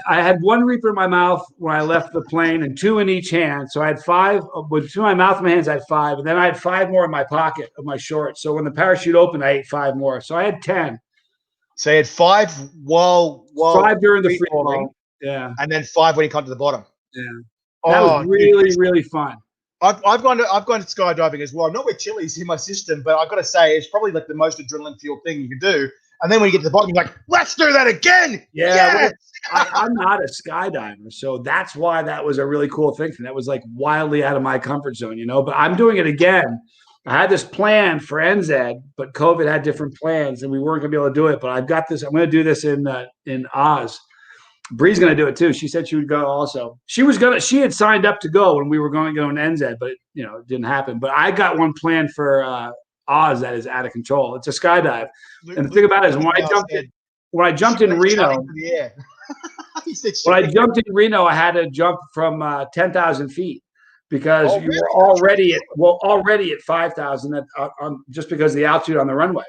I had one Reaper in my mouth when I left the plane, and 2 in each hand. So I had 5 with 2 in my mouth and my hands. I had 5, and then I had 5 more in my pocket of my shorts. So when the parachute opened, I ate 5 more. So I had 10. So you had 5 while 5 during the free fall, Yeah. and then 5 when you come to the bottom. Yeah. That was really, really fun. I've gone to skydiving as well. Not with Chili's in my system, but I've got to say it's probably like the most adrenaline fueled thing you can do. And then when you get to the bottom, you're like, let's do that again. Yeah, Yes! I'm not a skydiver, so that's why that was a really cool thing. That was like wildly out of my comfort zone, you know. But I'm doing it again. I had this plan for NZ, but COVID had different plans, and we weren't going to be able to do it. But I've got this. I'm going to do this in Oz. Bree's going to do it too. She said she would go also. She had signed up to go when we were going to go in NZ, but it didn't happen. But I got one planned for Oz that is out of control. It's a skydive. And the thing about it is when I jumped in Reno, I had to jump from 10,000 feet because you were already at 5,000 just because of the altitude on the runway.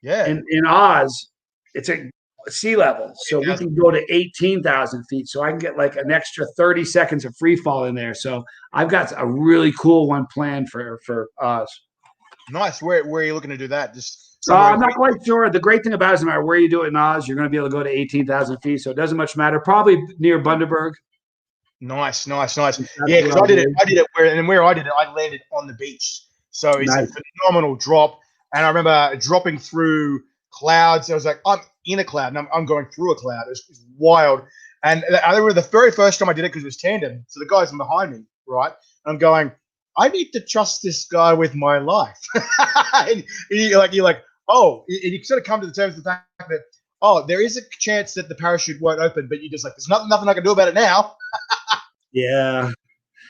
Yeah. In Oz, it's a sea level, so we can go to 18,000 feet. So I can get like an extra 30 seconds of free fall in there. So I've got a really cool one planned for Oz. Nice. Where are you looking to do that? I'm not quite sure. The great thing about it is no matter where you do it in Oz, you're going to be able to go to 18,000 feet. So it doesn't much matter. Probably near Bundaberg. Nice. Yeah, because I did it where I did it, I landed on the beach. So it's a phenomenal drop. And I remember dropping through clouds. I was like, I'm in a cloud and I'm going through a cloud. It was wild. And I remember the very first time I did it because it was tandem. So the guy's behind me, right? And I'm going, I need to trust this guy with my life. and you're like, oh, and you sort of come to the terms of the fact that, oh, there is a chance that the parachute won't open, but you're just like, there's nothing I can do about it now. Yeah.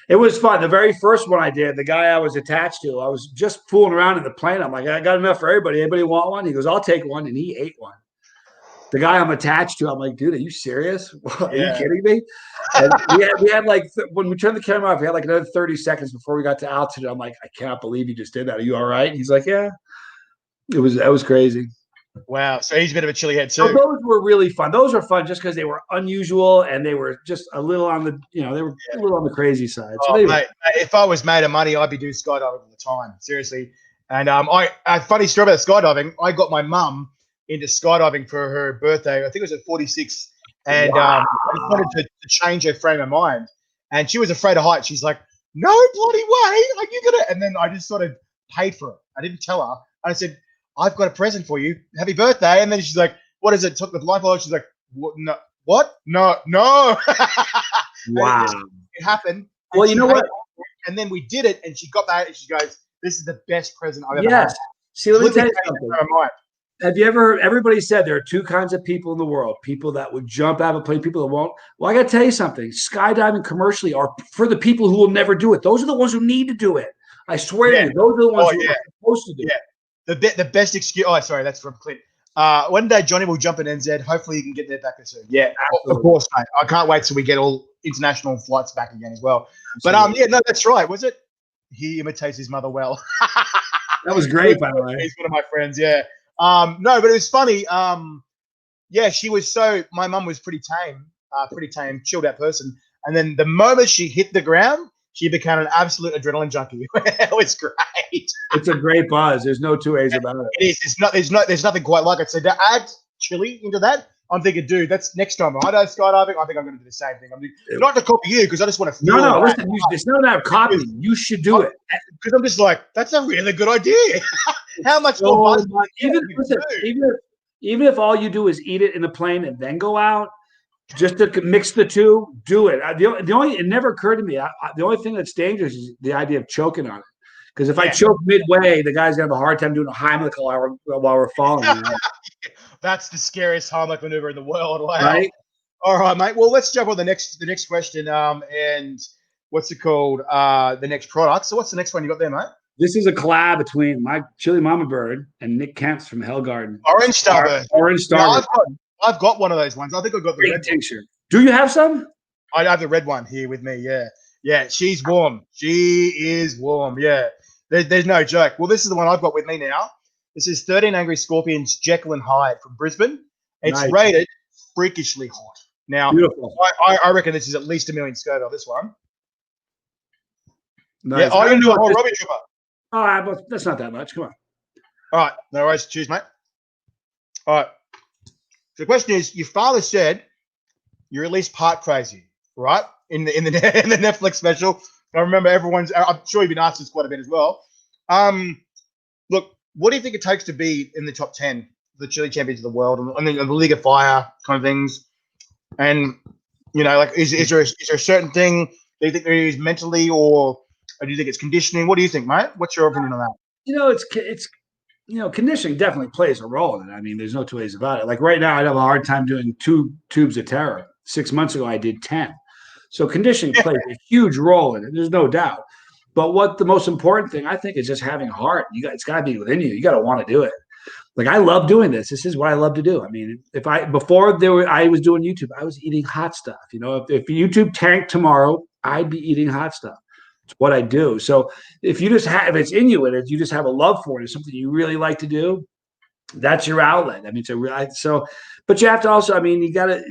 It was fun. The very first one I did, the guy I was attached to, I was just fooling around in the plane. I'm like, I got enough for everybody. Anybody want one? He goes, I'll take one. And he ate one. The guy I'm attached to, I'm like, dude, are you serious? Are you kidding me? And we had like, when we turned the camera off, we had like another 30 seconds before we got to altitude. I'm like, I cannot believe you just did that. Are you all right? And he's like, yeah. That was crazy. Wow. So he's a bit of a chilly head too. So those were really fun. Those were fun just because they were unusual and they were just a little on the, they were a little on the crazy side. So mate, if I was made of money, I'd be doing skydiving all the time. Seriously. And a funny story about skydiving. I got my mum into skydiving for her birthday. I think it was at 46. And I just wanted to change her frame of mind. And she was afraid of heights. She's like, no bloody way. Are you going to? And then I just sort of paid for it. I didn't tell her. I said, I've got a present for you. Happy birthday. And then she's like, what is it? Took the blindfold. She's like, what? No. What? No. Wow. It happened. Well, you know what? And then we did it. And she got that. And she goes, this is the best present I've ever had. See, let me tell you something. Have you ever heard, everybody said there are two kinds of people in the world, people that would jump out of a plane, people that won't. Well, I got to tell you something. Skydiving commercially are for the people who will never do it. Those are the ones who need to do it. I swear to you, those are the ones who are supposed to do it. The best excuse. Oh, sorry, that's from Clint. One day Johnny will jump in NZ. Hopefully you can get there back soon. Yeah, absolutely. Of course, mate. I can't wait till we get all international flights back again as well. Absolutely. But no, that's right. Was it? He imitates his mother well. That was great, by the way. He's one of my friends. Yeah. No, but it was funny. She was my mum was pretty tame, chilled out person. And then the moment she hit the ground, she became an absolute adrenaline junkie. It was great. It's a great buzz. There's no two ways about it. It is. There's nothing quite like it. So to add Chilli into that, I'm thinking, dude, that's next time I go skydiving. I think I'm going to do the same thing. Not to copy you because I just want to feel. No. Listen, it's not about copying. You should do it because I'm just like, that's a really good idea. How much more? Even if all you do is eat it in the plane and then go out, just to mix the two, do it. It never occurred to me. The only thing that's dangerous is the idea of choking on it. Because if I choke midway, the guy's gonna have a hard time doing a Heimlich while we're falling. You know? That's the scariest Heimlich maneuver in the world. Wow. Right? All right, mate. Well, let's jump on the next question. And what's it called? The next product. So what's the next one you got there, mate? This is a collab between my Chilli Mama Bird and Nick Kemp's from Hellgarden. Orange Starbird. Orange Starbird. I've got one of those ones. I think I've got the red tincture. Do you have some? I have the red one here with me. Yeah. She's warm. She is warm. Yeah. There's no joke. Well, this is the one I've got with me now. This is 13 Angry Scorpions Jekyll and Hyde from Brisbane. It's rated freakishly hot. Now, beautiful. I reckon this is at least 1 million Scoville, this one. Nice. Yeah, I'm going to do a whole Robbie Trooper. Oh, that's not that much. Come on. All right. No worries. Cheers, mate. All right. So the question is, your father said you're at least part crazy, right? In the in the in the Netflix special. I remember everyone's. I'm sure you've been asked this quite a bit as well. Look, what do you think it takes to be in the top 10, the Chili champions of the world, and the League of Fire kind of things? And like, is there a certain thing that you think there is mentally, or do you think it's conditioning? What do you think, mate? What's your opinion on that? It's conditioning definitely plays a role in it. I mean, there's no two ways about it. Like right now, I have a hard time doing 2 tubes of terror. 6 months ago, I did 10. So conditioning plays a huge role in it. There's no doubt. But what the most important thing I think is just having heart. It's got to be within you. You got to want to do it. Like I love doing this. This is what I love to do. I mean, I was doing YouTube, I was eating hot stuff. If YouTube tanked tomorrow, I'd be eating hot stuff. It's what I do. So if it's in you and you just have a love for it, it's something you really like to do, that's your outlet. I mean, but you have to also, I mean, you got to,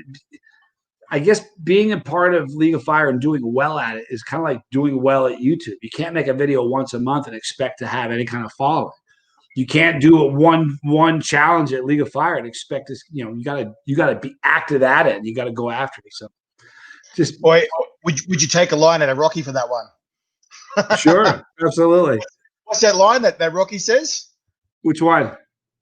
I guess being a part of League of Fire and doing well at it is kind of like doing well at YouTube. You can't make a video once a month and expect to have any kind of following. You can't do one challenge at League of Fire and expect this. You gotta be active at it, and you gotta go after it. So, just boy, would you take a line at a Rocky for that one? Sure, absolutely. What's that line that Rocky says? Which one?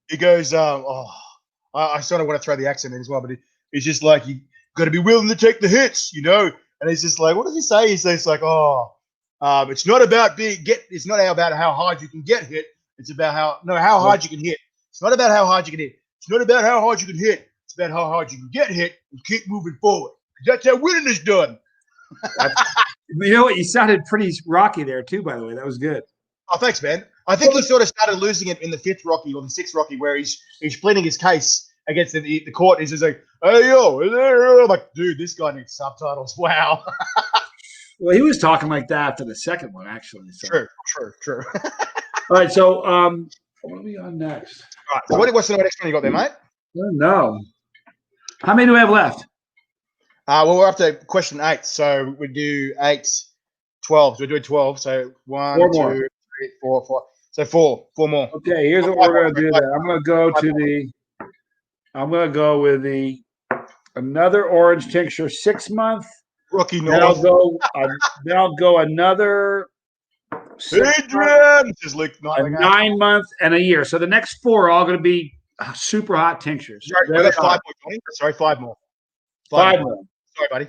He goes, I sort of want to throw the accent in as well, but he's just like, you got to be willing to take the hits, And he's just like, what does he say? He says like, it's not about it's not about how hard you can get hit. It's about how hard you can hit. It's not about how hard you can hit. It's not about how hard you can hit. It's about how hard you can get hit and keep moving forward. That's how winning is done. You know what? You sounded pretty Rocky there too, by the way. That was good. Oh, thanks, man. I think he sort of started losing it in the 5th Rocky or the 6th Rocky, where he's pleading his case against the court. He's just like, "Hey yo," I'm like, dude, this guy needs subtitles. Wow. Well, he was talking like that after the second one, actually. So. True. All right, so what are we on next? All right, so what's the next one you got there, mate? No. How many do we have left? Well, we're up to question 8, so we do 8, 12. So we're doing 12. So 1, 2, 3, 4, 5. So 4 more. Okay, here's what we're gonna do. There, I'm gonna go with another orange tincture 6 month. Rookie Then I'll go another. Adrian, just like 9 months and a year. So the next 4 are all going to be super hot tinctures. Sorry, 5 more. Sorry, 5 more. 5 more. Sorry, buddy.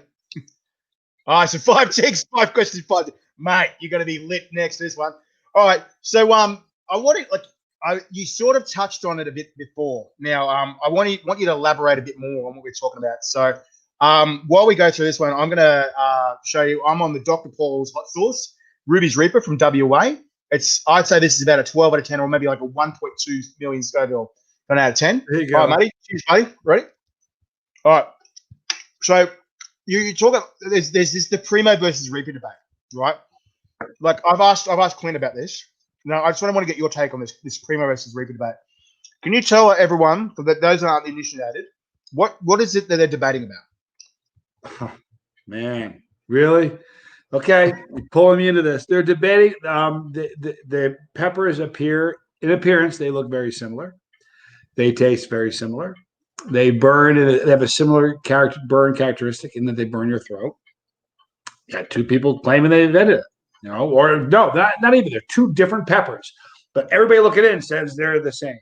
All right, so 5 ticks, 5 questions, 5. Mate, you're going to be lit next this one. All right, so I want to you sort of touched on it a bit before. Now, I want you to elaborate a bit more on what we're talking about. So, while we go through this one, I'm going to show you. I'm on the Dr. Paul's hot sauce. Ruby's Reaper from WA. I'd say this is about a 12 out of 10, or maybe like a 1.2 million Scoville out of 10. There you go. All right, matey. Cheers, buddy. Ready? All right. So you talk about there's the Primo versus Reaper debate, right? Like I've asked Clint about this. Now I just want to get your take on this Primo versus Reaper debate. Can you tell everyone that those aren't initiated what is it that they're debating about? Oh, man, really? Okay, pulling me into this. They're debating. The peppers appear in appearance. They look very similar. They taste very similar. They burn. They have a similar burn characteristic in that they burn your throat. You got 2 people claiming they invented it. Or no, not even. They're 2 different peppers, but everybody looking in says they're the same.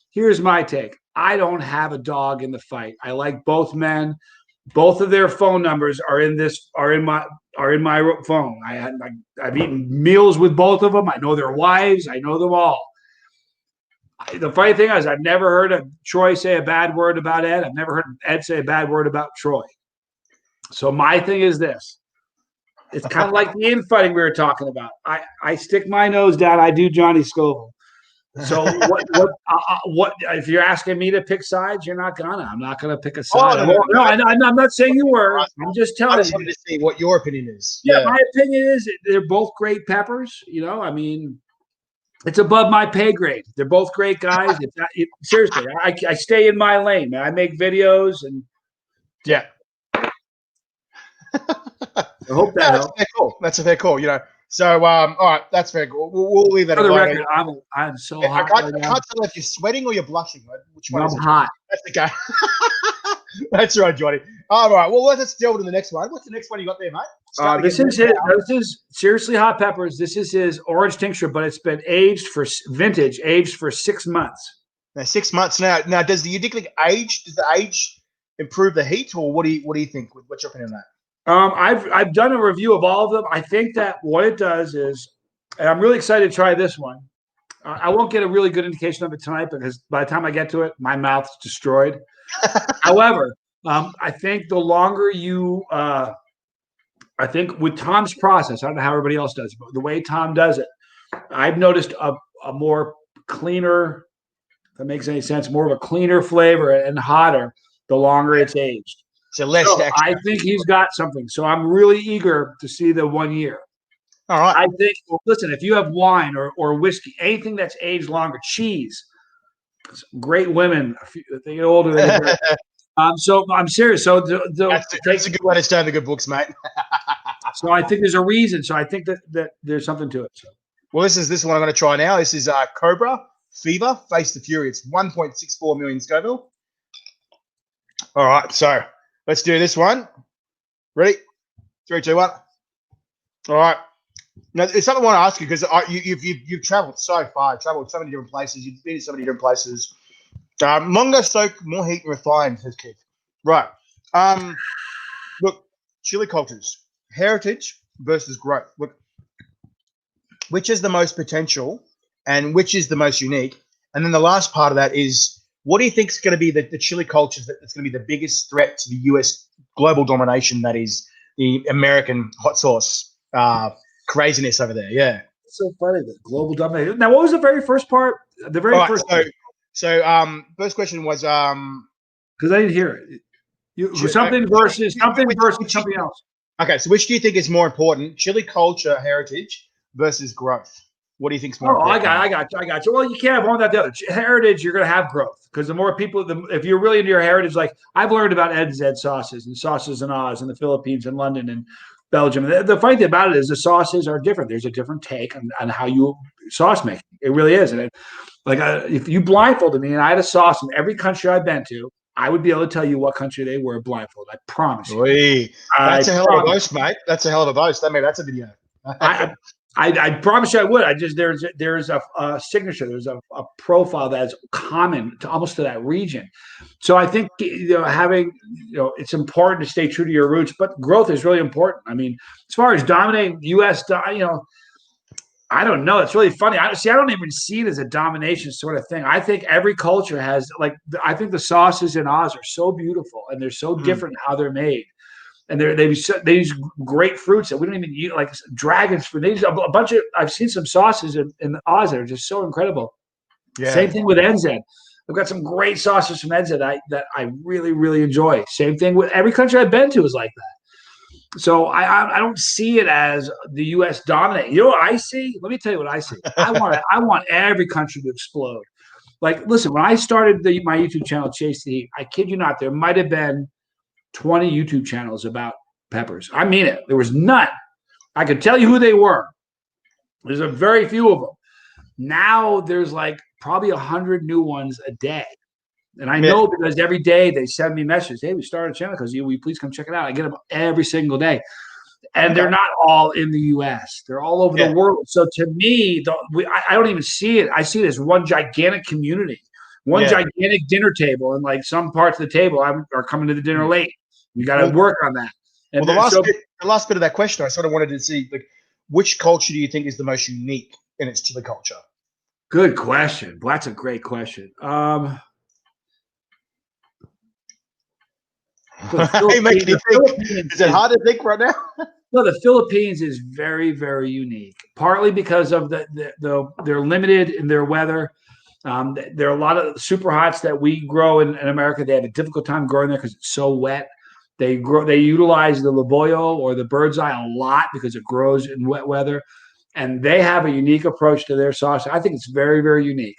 Here's my take. I don't have a dog in the fight. I like both men. Both of their phone numbers are in my phone. I've eaten meals with both of them. I know their wives. I know them all. The funny thing is, I've never heard of Troy say a bad word about Ed. I've never heard Ed say a bad word about Troy. So my thing is this. It's kind of like the infighting we were talking about. I stick my nose down. I do Johnny Scoville. So what if you're asking me to pick sides? You're not gonna. I'm not gonna pick a side. No, I'm not saying you were. I'm just telling you. I just wanted to see what your opinion is. Yeah, my opinion is they're both great peppers. I mean, it's above my pay grade. They're both great guys. Seriously, I stay in my lane, man. I make videos and yeah. I hope that helps. That's a fair call. So, all right, that's very cool. We'll leave that. For the record, I'm so hot. I can't tell if you're sweating or you're blushing. Which one? I'm hot. That's the guy. That's right, Johnny. All right. Well, let's delve into the next one. What's the next one you got there, mate? This is seriously hot peppers. This is his orange tincture, but it's been aged for vintage, aged for 6 months. Now 6 months now. Now, does the age? Does the age improve the heat, or what do you think? What's your opinion on that? I've done a review of all of them. I think that what it does is, and I'm really excited to try this one. I won't get a really good indication of it tonight because by the time I get to it, my mouth's destroyed. However, I think the longer you, I think with Tom's process, I don't know how everybody else does, but the way Tom does it, I've noticed a more cleaner, if that makes any sense, more of a cleaner flavor and hotter the longer it's aged. So less. So I think he's got something. So I'm really eager to see the 1 year. All right. I think, well, listen, if you have wine or whiskey, anything that's aged longer, cheese, great women, they get older. So I'm serious. So that's a good one to stay in the good books, mate. So I think there's a reason. So I think that there's something to it. So. Well, this one I'm going to try now. This is Cobra Fever Face the Fury. It's 1.64 million Scoville. All right, so let's do this one. Ready? 3, 2, 1. All right. Now, it's something I want to ask you because you've traveled so far, traveled so many different places. You've been to so many different places. Longer soak, more heat and refined, says Keith. Right. Look, chili cultures, heritage versus growth. Look, which is the most potential and which is the most unique? And then the last part of that is, what do you think is going to be the chili cultures that's going to be the biggest threat to the US global domination that is the American hot sauce craziness over there? Yeah. It's so funny, the global domination. Now, what was the very first part? The very first. So first question was because I didn't hear it. Something versus something else. Okay, so which do you think is more important, chili culture heritage versus growth? What do you think is more important? I got you. Well, you can't have one without the other. Heritage, you're going to have growth because the more people, if you're really into your heritage, like I've learned about NZ sauces and sauces in Oz in the Philippines and London and Belgium. The funny thing about it is the sauces are different. There's a different take on how you sauce make. It really is. And if you blindfolded me and I had a sauce in every country I've been to, I would be able to tell you what country they were blindfolded. I promise you. That's a hell of a boast, mate. That's a hell of a boast. I mean, that's a video. I promise you I would. There's a signature. There's a profile that's common to almost to that region. So I think having it's important to stay true to your roots, but growth is really important. I mean, as far as dominating the U.S., I don't know. It's really funny. I don't even see it as a domination sort of thing. I think every culture has I think the sauces in Oz are so beautiful and they're so different how they're made. And they use great fruits that we don't even use, like dragon's fruit. They use a bunch of. I've seen some sauces in Oz that are just so incredible. Yeah. Same thing with NZ. I've got some great sauces from NZ that I really, really enjoy. Same thing with every country I've been to is like that. So I don't see it as the U.S. dominating. You know what I see? Let me tell you what I see. I want every country to explode. Like, listen, when I started my YouTube channel, Chase the Heat, I kid you not, there might have been 20 YouTube channels about peppers. I mean it. There was none. I could tell you who they were. There's a very few of them. Now there's probably 100 new ones a day. And I know because every day they send me messages. Hey, we started a channel because will you please come check it out? I get them every single day. And they're not all in the U.S. They're all over the world. So to me, I don't even see it. I see it as one gigantic community. One gigantic dinner table, and some parts of the table are coming to the dinner late. You got to work on that. And the last bit of that question, I sort of wanted to see, which culture do you think is the most unique in its chili culture? Good question. Well, that's a great question. Hey, making you think. Is it hard to think right now? No, the Philippines is very, very unique. Partly because of they're limited in their weather. There are a lot of super hots that we grow in America. They have a difficult time growing there because it's so wet. They utilize the laboyo or the bird's eye a lot because it grows in wet weather, and they have a unique approach to their sauce. I think it's very, very unique.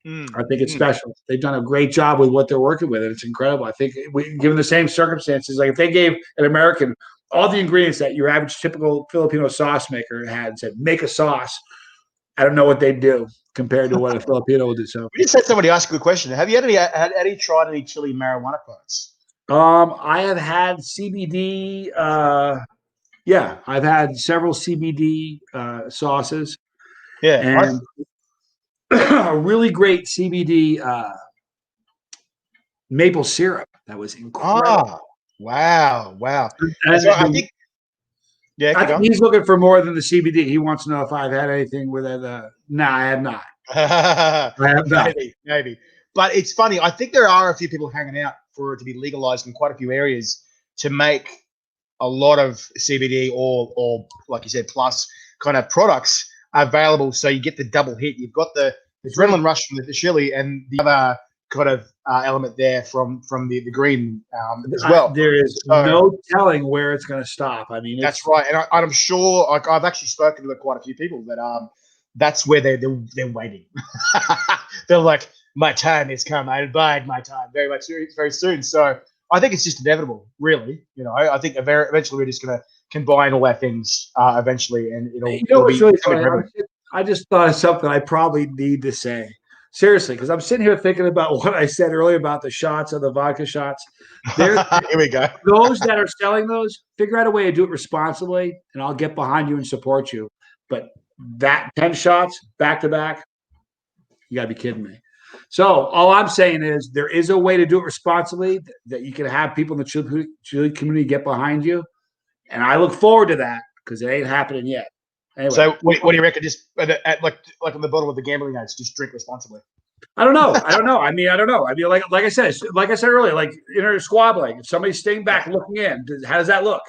I think it's special. They've done a great job with what they're working with, and it's incredible. I think given the same circumstances, like if they gave an American all the ingredients that your average typical Filipino sauce maker had and said, make a sauce, I don't know what they'd do compared to what a Filipino would do. So we just had somebody ask a good question. Have you had any tried any chili marijuana products? I have had CBD. Yeah, I've had several CBD sauces Yeah. and a really great CBD maple syrup that was incredible. Wow. And so And I think, yeah, I keep think going. he's looking for more than the CBD. He wants to know if I've had anything with it. No, I have not. I have not. Maybe. But it's funny. I think there are a few people hanging out for it to be legalized in quite a few areas to make a lot of CBD or like you said, plus kind of products available. So you get the double hit. You've got the adrenaline rush from the chili and the other kind of element there from the green as well. There is So no telling where it's going to stop. I mean, that's right, and I'm sure. Like I've actually spoken to quite a few people that that's where they're waiting. They're like, my time has come. I bide my time very much very soon. So I think it's just inevitable, really. You know, I think eventually we're just going to combine all our things eventually, and it'll what's be really coming funny? for everyone. I just thought of something I probably need to say. Seriously, because I'm sitting here thinking about what I said earlier about the shots of the vodka shots. There, Here we go. those that are selling those, figure out a way to do it responsibly, and I'll get behind you and support you. But that 10 shots back to back, you got to be kidding me. So all I'm saying is there is a way to do it responsibly that you can have people in the chili community get behind you, and I look forward to that because it ain't happening yet. Anyway, So what do you reckon? Just like on the bottom of the gambling notes, just drink responsibly. I don't know. I don't know. I mean, like I said earlier, like inner squabbling. If somebody's staying back looking in, how does that look?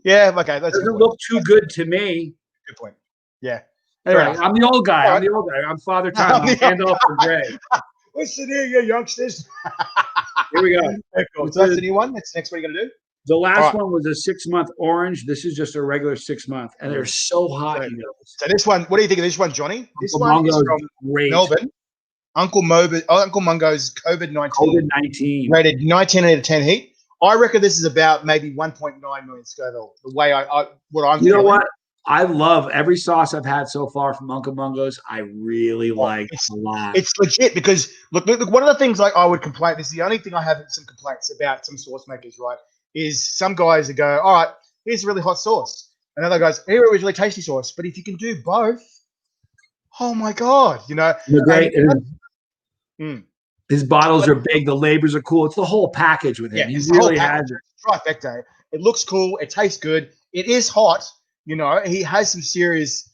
Yeah, okay, that's Doesn't look too good to me. good point. Yeah. Anyway, I'm the old guy. All I'm right. the old guy. I'm Father Time. I'm Gandalf for Grey. Listen here, you youngsters. Here we go. Cool. So that's the new one. That's the next one you're gonna do. The last one was a 6-month orange. This is just a regular 6-month, and they're so hot. So this one, what do you think of this one, Johnny? This Uncle one Mungo's is from great. Melbourne. Uncle Mungo's COVID-19. COVID-19. Rated 19 out of 10 heat. I reckon this is about maybe 1.9 million Scoville. The way what I'm You know feeling. what? I love every sauce I've had so far from Uncle Mungo's. I really like a lot. It's legit because look, one of the things like I would complain. This is the only thing I have some complaints about some sauce makers, right? Is some guys that go, all right, here's a really hot sauce, and other guys, here is really tasty sauce. But if you can do both, oh my god, you know, great. His bottles are big. The labels are cool. It's the whole package with him. Yeah, he really has it. Trifecta. It looks cool. It tastes good. It is hot. You know, he has some serious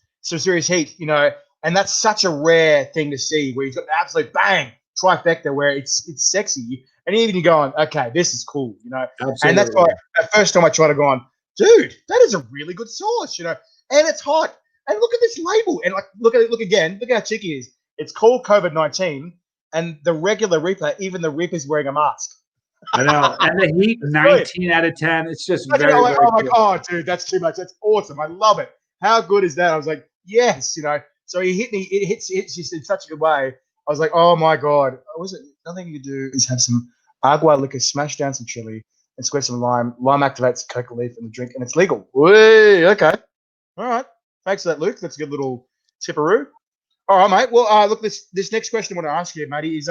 heat. You know, and that's such a rare thing to see where he's got the absolute bang trifecta where it's sexy. And even you're going, okay, this is cool. You know, Absolutely. And that's why the first time I tried to go on, dude, that is a really good sauce. You know, and it's hot. And look at this label. And like, look again. Look how cheeky it is. It's called COVID-19. And the regular Reaper, even the Reaper's wearing a mask. I know. And the heat, 19 out of 10. It's just very, I'm like, cool. oh, dude, that's too much. That's awesome. I love it. How good is that? I was like, yes, you know. So he hit me. It hits just in such a good way. I was like, oh my god. Nothing you can do is have some agua liquor, smash down some chili, and squirt some lime. Lime activates the coca leaf in the drink, and it's legal. Whee, okay. All right. Thanks for that, Luke. That's a good little tipperoo. All right, mate. Well, look, this next question I want to ask you, matey, is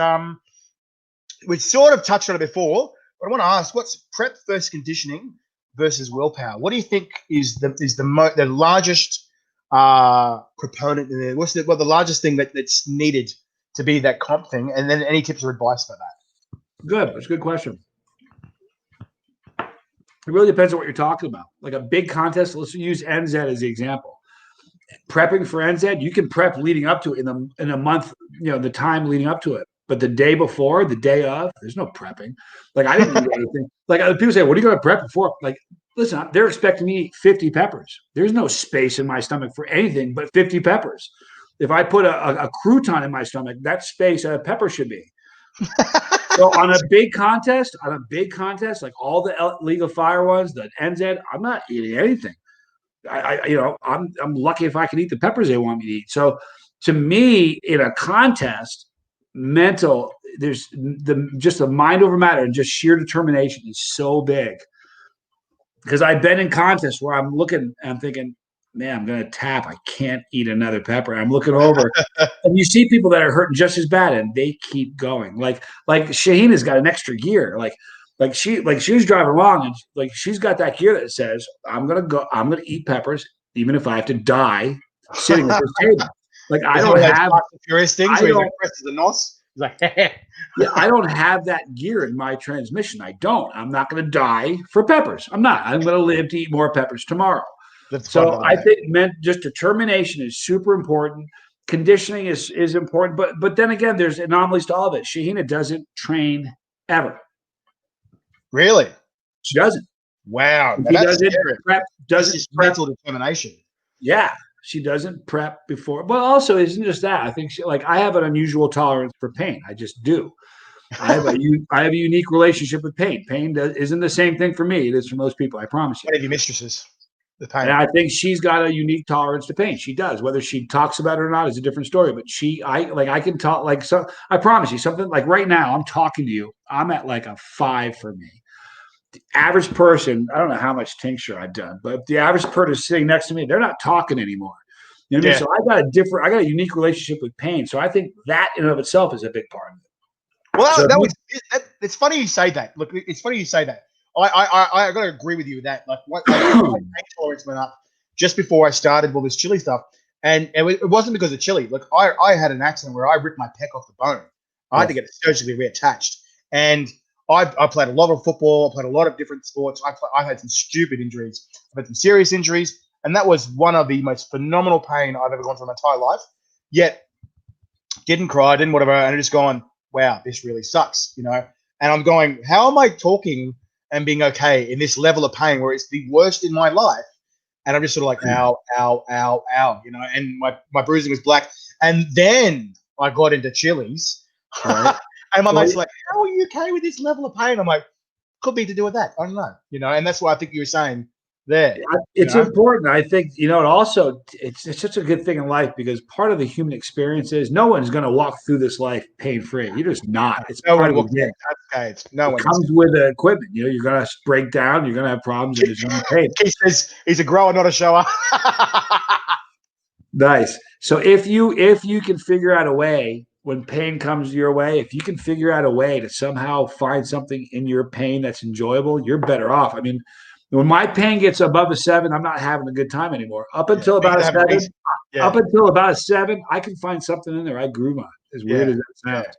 we sort of touched on it before, but I want to ask, what's prep versus conditioning versus willpower? What do you think is the largest proponent in there? What's the largest thing that's needed to be that comp thing? And then any tips or advice for that? Good. That's a good question. It really depends on what you're talking about. Like a big contest, let's use NZ as the example. Prepping for NZ, you can prep leading up to it in a month, you know, the time leading up to it. But the day before, the day of, there's no prepping. Like I didn't eat anything. Like people say, what are you going to prep before? Like, listen, they're expecting me to eat 50 peppers. There's no space in my stomach for anything but 50 peppers. If I put a crouton in my stomach, that space a pepper should be. So on a big contest, like all the legal fire ones, the NZ, I'm not eating anything. I'm lucky if I can eat the peppers they want me to eat. So to me, in a contest, there's just the mind over matter and just sheer determination is so big. Because I've been in contests where I'm looking and I'm thinking, man, I'm going to tap. I can't eat another pepper. I'm looking over and you see people that are hurting just as bad and they keep going. Like Shaheen has got an extra gear. Like She was driving along and like she's got that gear that says, I'm gonna eat peppers, even if I have to die sitting at this table. Like It's one of those Fast and Furious things where he's like presses the nos. He's like, yeah, I don't have that gear in my transmission. I don't. I'm not going to die for peppers. I'm not. I'm going to live to eat more peppers tomorrow. That's fun. So I think just determination is super important. Conditioning is important, but then again, there's anomalies to all of it. Shahina doesn't train ever. Really? She doesn't. Wow. She doesn't prep. Doesn't mental determination. Yeah, she doesn't prep before. But also, isn't just that. I think I have an unusual tolerance for pain. I just do. I have a unique relationship with pain. Pain isn't the same thing for me it is for most people. I promise you. One of your mistresses, the pain. And I think she's got a unique tolerance to pain. She does. Whether she talks about it or not is a different story. But I can talk so. I promise you something like right now. I'm talking to you. I'm at like a 5 for me. The average person, I don't know how much tincture I've done, but the average person sitting next to me, they're not talking anymore. You know what I mean? So I got a unique relationship with pain. So I think that in and of itself is a big part of it. Well, it's funny you say that. Look, it's funny you say that. I got to agree with you with that. Like, my pain tolerance went up just before I started all this chili stuff, and it wasn't because of chili. Look, I had an accident where I ripped my pec off the bone. I had to get it surgically reattached, and I played a lot of football. I played a lot of different sports. I had some stupid injuries. I've had some serious injuries, and that was one of the most phenomenal pain I've ever gone through my entire life. Yet, didn't cry, didn't whatever, and I just gone, wow, this really sucks, you know? And I'm going, how am I talking and being okay in this level of pain where it's the worst in my life? And I'm just sort of like, ow, ow, ow, ow, you know? And my bruising was black. And then I got into Chili's. Right? And my mate's like, how are you okay with this level of pain? I'm like, could be to do with that. I don't know, you know? And that's why I think you were saying there. It's important. I think, it also, it's such a good thing in life because part of the human experience is no one's going to walk through this life pain-free. You're just not. It's no part one of the game. No one comes with the equipment. You're going to break down. You're going to have problems. And there's going to be pain. He says he's a grower, not a shower. Nice. So if you can figure out a way when pain comes your way, if you can figure out a way to somehow find something in your pain that's enjoyable, you're better off. I mean, when my pain gets above a 7, I'm not having a good time anymore. Up until about a 7, I can find something in there I groove on. As weird as that sounds. Yeah.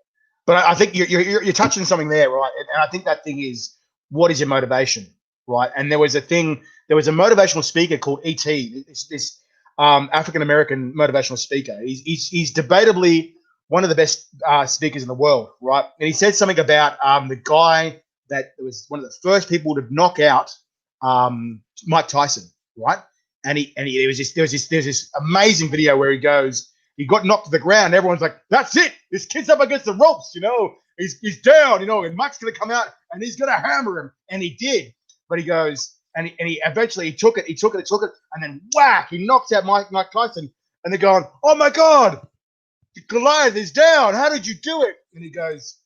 But I think you're touching something there, right? And I think that thing is, what is your motivation, right? And there was a motivational speaker called E.T. This African American motivational speaker. He's debatably one of the best speakers in the world, right? And he said something about the guy that was one of the first people to knock out Mike Tyson, right? And there was this amazing video where he got knocked to the ground. Everyone's like, that's it. This kid's up against the ropes, you know. He's down, you know, and Mike's gonna come out and he's gonna hammer him. And he did. But he goes, and he eventually took it, and then whack, he knocks out Mike Tyson. And they're going, oh my God, Goliath is down. How did you do it? And he goes,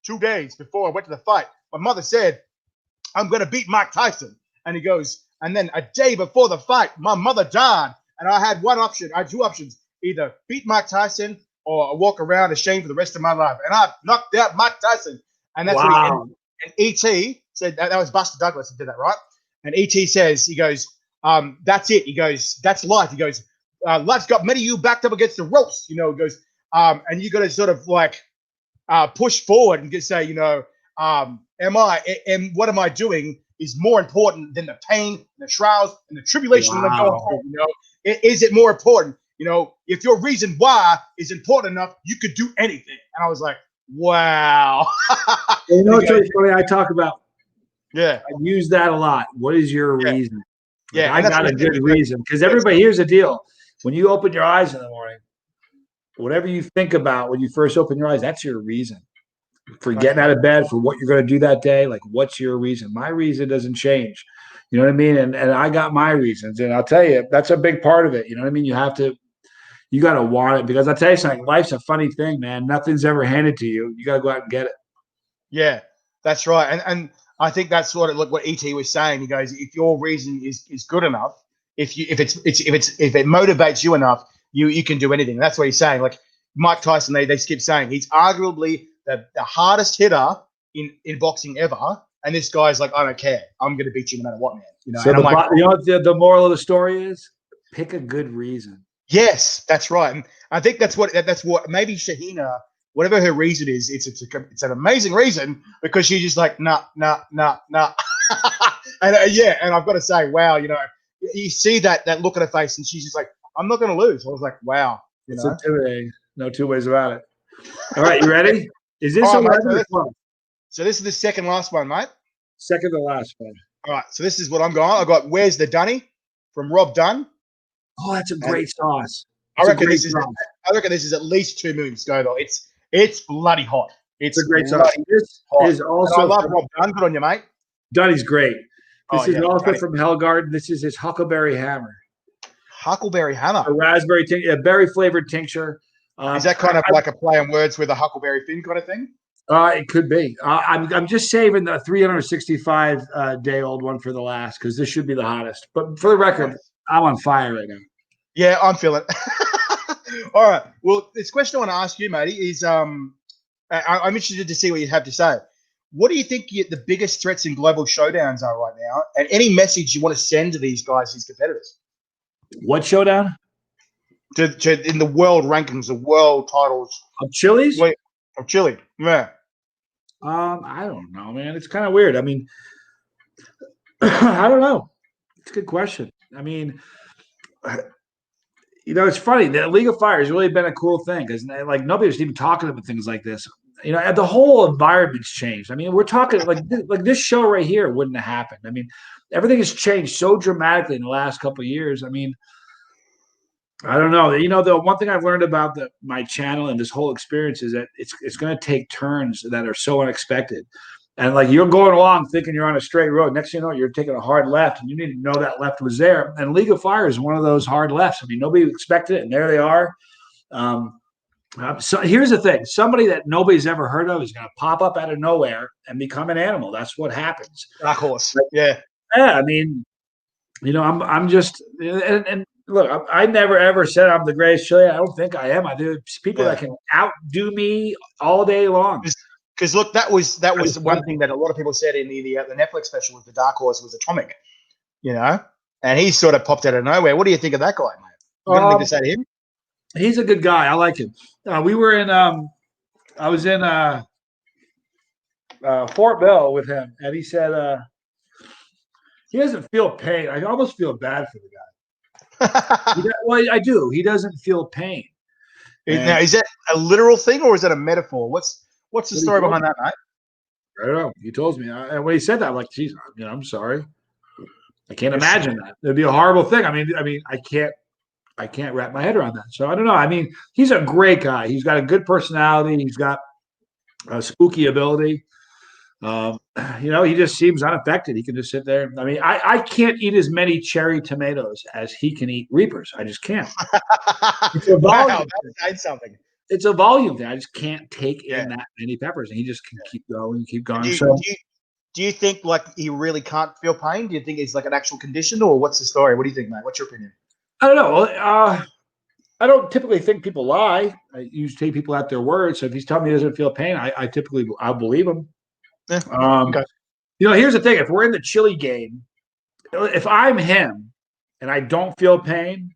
2 days before I went to the fight, my mother said, I'm gonna beat Mike Tyson. And he goes, and then a day before the fight, my mother died. And I had two options, either beat Mike Tyson or walk around ashamed for the rest of my life. And I knocked out Mike Tyson. And that's what he ended. And E.T. said, that was Buster Douglas who did that, right? And E.T. says, he goes, that's it. He goes, that's life. He goes, life's got many of you backed up against the ropes. You know, he goes, and you got to sort of like push forward and just say, you know, what am I doing is more important than the pain, the trials, and the tribulation that I'm going through. You know, is it more important? You know, if your reason why is important enough, you could do anything. And I was like, wow. You know, it's really funny. I talk about, I use that a lot. What is your reason? Yeah, I got a good reason because everybody, here's the deal. When you open your eyes in the morning, whatever you think about when you first open your eyes, that's your reason. For getting out of bed, for what you're going to do that day, like what's your reason? My reason doesn't change. You know what I mean? And I got my reasons. And I'll tell you, that's a big part of it. You know what I mean? You got to want it because I'll tell you something, life's a funny thing, man. Nothing's ever handed to you. You got to go out and get it. Yeah, that's right. And I think that's what E.T. was saying. He goes, if your reason is good enough, if it motivates you enough, you can do anything. That's what he's saying. Like Mike Tyson, they keep saying he's arguably the hardest hitter in boxing ever, And this guy's like, I don't care. I'm going to beat you no matter what, man. You know, So and I'm like, you know what the moral of the story is? Pick a good reason. yes, that's right. And I think that's what maybe Shahina, whatever her reason is, it's an amazing reason because she's just like, nah. And yeah, and I've got to say, wow, you know, you see that look on her face, and she's just like, I'm not going to lose. I was like, wow, you It's know. intimidating. No two ways about it. All right, you ready? Is this All right, 11 mate, or 12? so this is the second last one, mate. Second to last one. All right, so this is what I'm going. I got Where's the Dunny from Rob Dunn. Oh, that's a great sauce. I reckon this is at least 2 million Scoville. It's bloody hot. It's a great sauce. This hot. is also. And I love Rob Dunn. Good on you, mate. Dunny's great. This is also Dunny. from Hellgarden. This is his Huckleberry Hammer. Huckleberry Hammer. A raspberry, berry flavored tincture. Is that kind of like a play on words with a Huckleberry Finn kind of thing? It could be. I'm just saving the 365 day old one for the last because this should be the hottest. But for the record, I'm on fire right now. Yeah, I'm feeling it. All right. Well, this question I want to ask you, matey, is I'm interested to see what you have to say. What do you think the biggest threats in global showdowns are right now? And any message you want to send to these guys, these competitors? What showdown? To in the world rankings, the world titles of Chili's? Wait, of Chilli. Yeah. I don't know, man. It's kind of weird. I mean, I don't know. It's a good question. I mean, you know, it's funny. The League of Fire has really been a cool thing because, like, nobody's even talking about things like this. You know, the whole environment's changed. I mean, we're talking like this show right here wouldn't have happened. I mean, everything has changed so dramatically in the last couple of years. I mean, I don't know. You know, the one thing I've learned about my channel and this whole experience is that it's going to take turns that are so unexpected. And like you're going along thinking you're on a straight road. Next thing you know, you're taking a hard left, and you need to know that left was there. And League of Fire is one of those hard lefts. I mean, nobody expected it, and there they are. So here's the thing: somebody that nobody's ever heard of is going to pop up out of nowhere and become an animal. That's what happens. Dark horse. Yeah. Yeah. I mean, you know, I'm just and look, I never ever said I'm the greatest Chili. I don't think I am. I do people that can outdo me all day long. Because look, that was one thing that a lot of people said in the Netflix special with the Dark Horse was Atomic, you know, and he sort of popped out of nowhere. What do you think of that guy, mate? You got anything to say to him? He's a good guy. I like him. We were in I was in Fort Bell with him, and he said he doesn't feel pain. I almost feel bad for the guy. Well, I do. He doesn't feel pain. Now, is that a literal thing or is that a metaphor? What's the story behind that, mate? I don't know. He told me. And when he said that, I'm like, geez, you know, I'm sorry. I can't imagine that. It'd be a horrible thing. I mean, I can't wrap my head around that. So I don't know. I mean, he's a great guy. He's got a good personality. He's got a spooky ability. You know, he just seems unaffected. He can just sit there. I mean, I can't eat as many cherry tomatoes as he can eat Reapers. I just can't. It's a volume. That's something. It's a volume thing. I just can't take in that many peppers, and he just can keep going. Do you think like he really can't feel pain? Do you think it's like an actual condition, or what's the story? What do you think, mate? What's your opinion? I don't know. I don't typically think people lie. I usually take people at their word. So if he's telling me he doesn't feel pain, I'll believe him. Yeah. Okay. You know, here's the thing: if we're in the Chili game, if I'm him and I don't feel pain,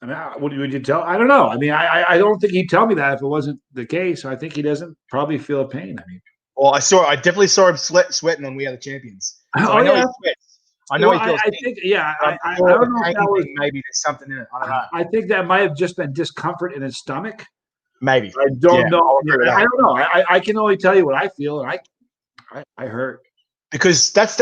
I mean, what would you tell? I don't know. I mean, I don't think he'd tell me that if it wasn't the case. So I think he doesn't probably feel pain. I mean, well, I definitely saw him sweating when We Are the Champions. So I know he sweats. I know he feels pain. I think, I don't know if that was maybe there's something in it. I don't know. I think that might have just been discomfort in his stomach. Maybe. I don't know. I don't know. I can only tell you what I feel, and I hurt. Because that's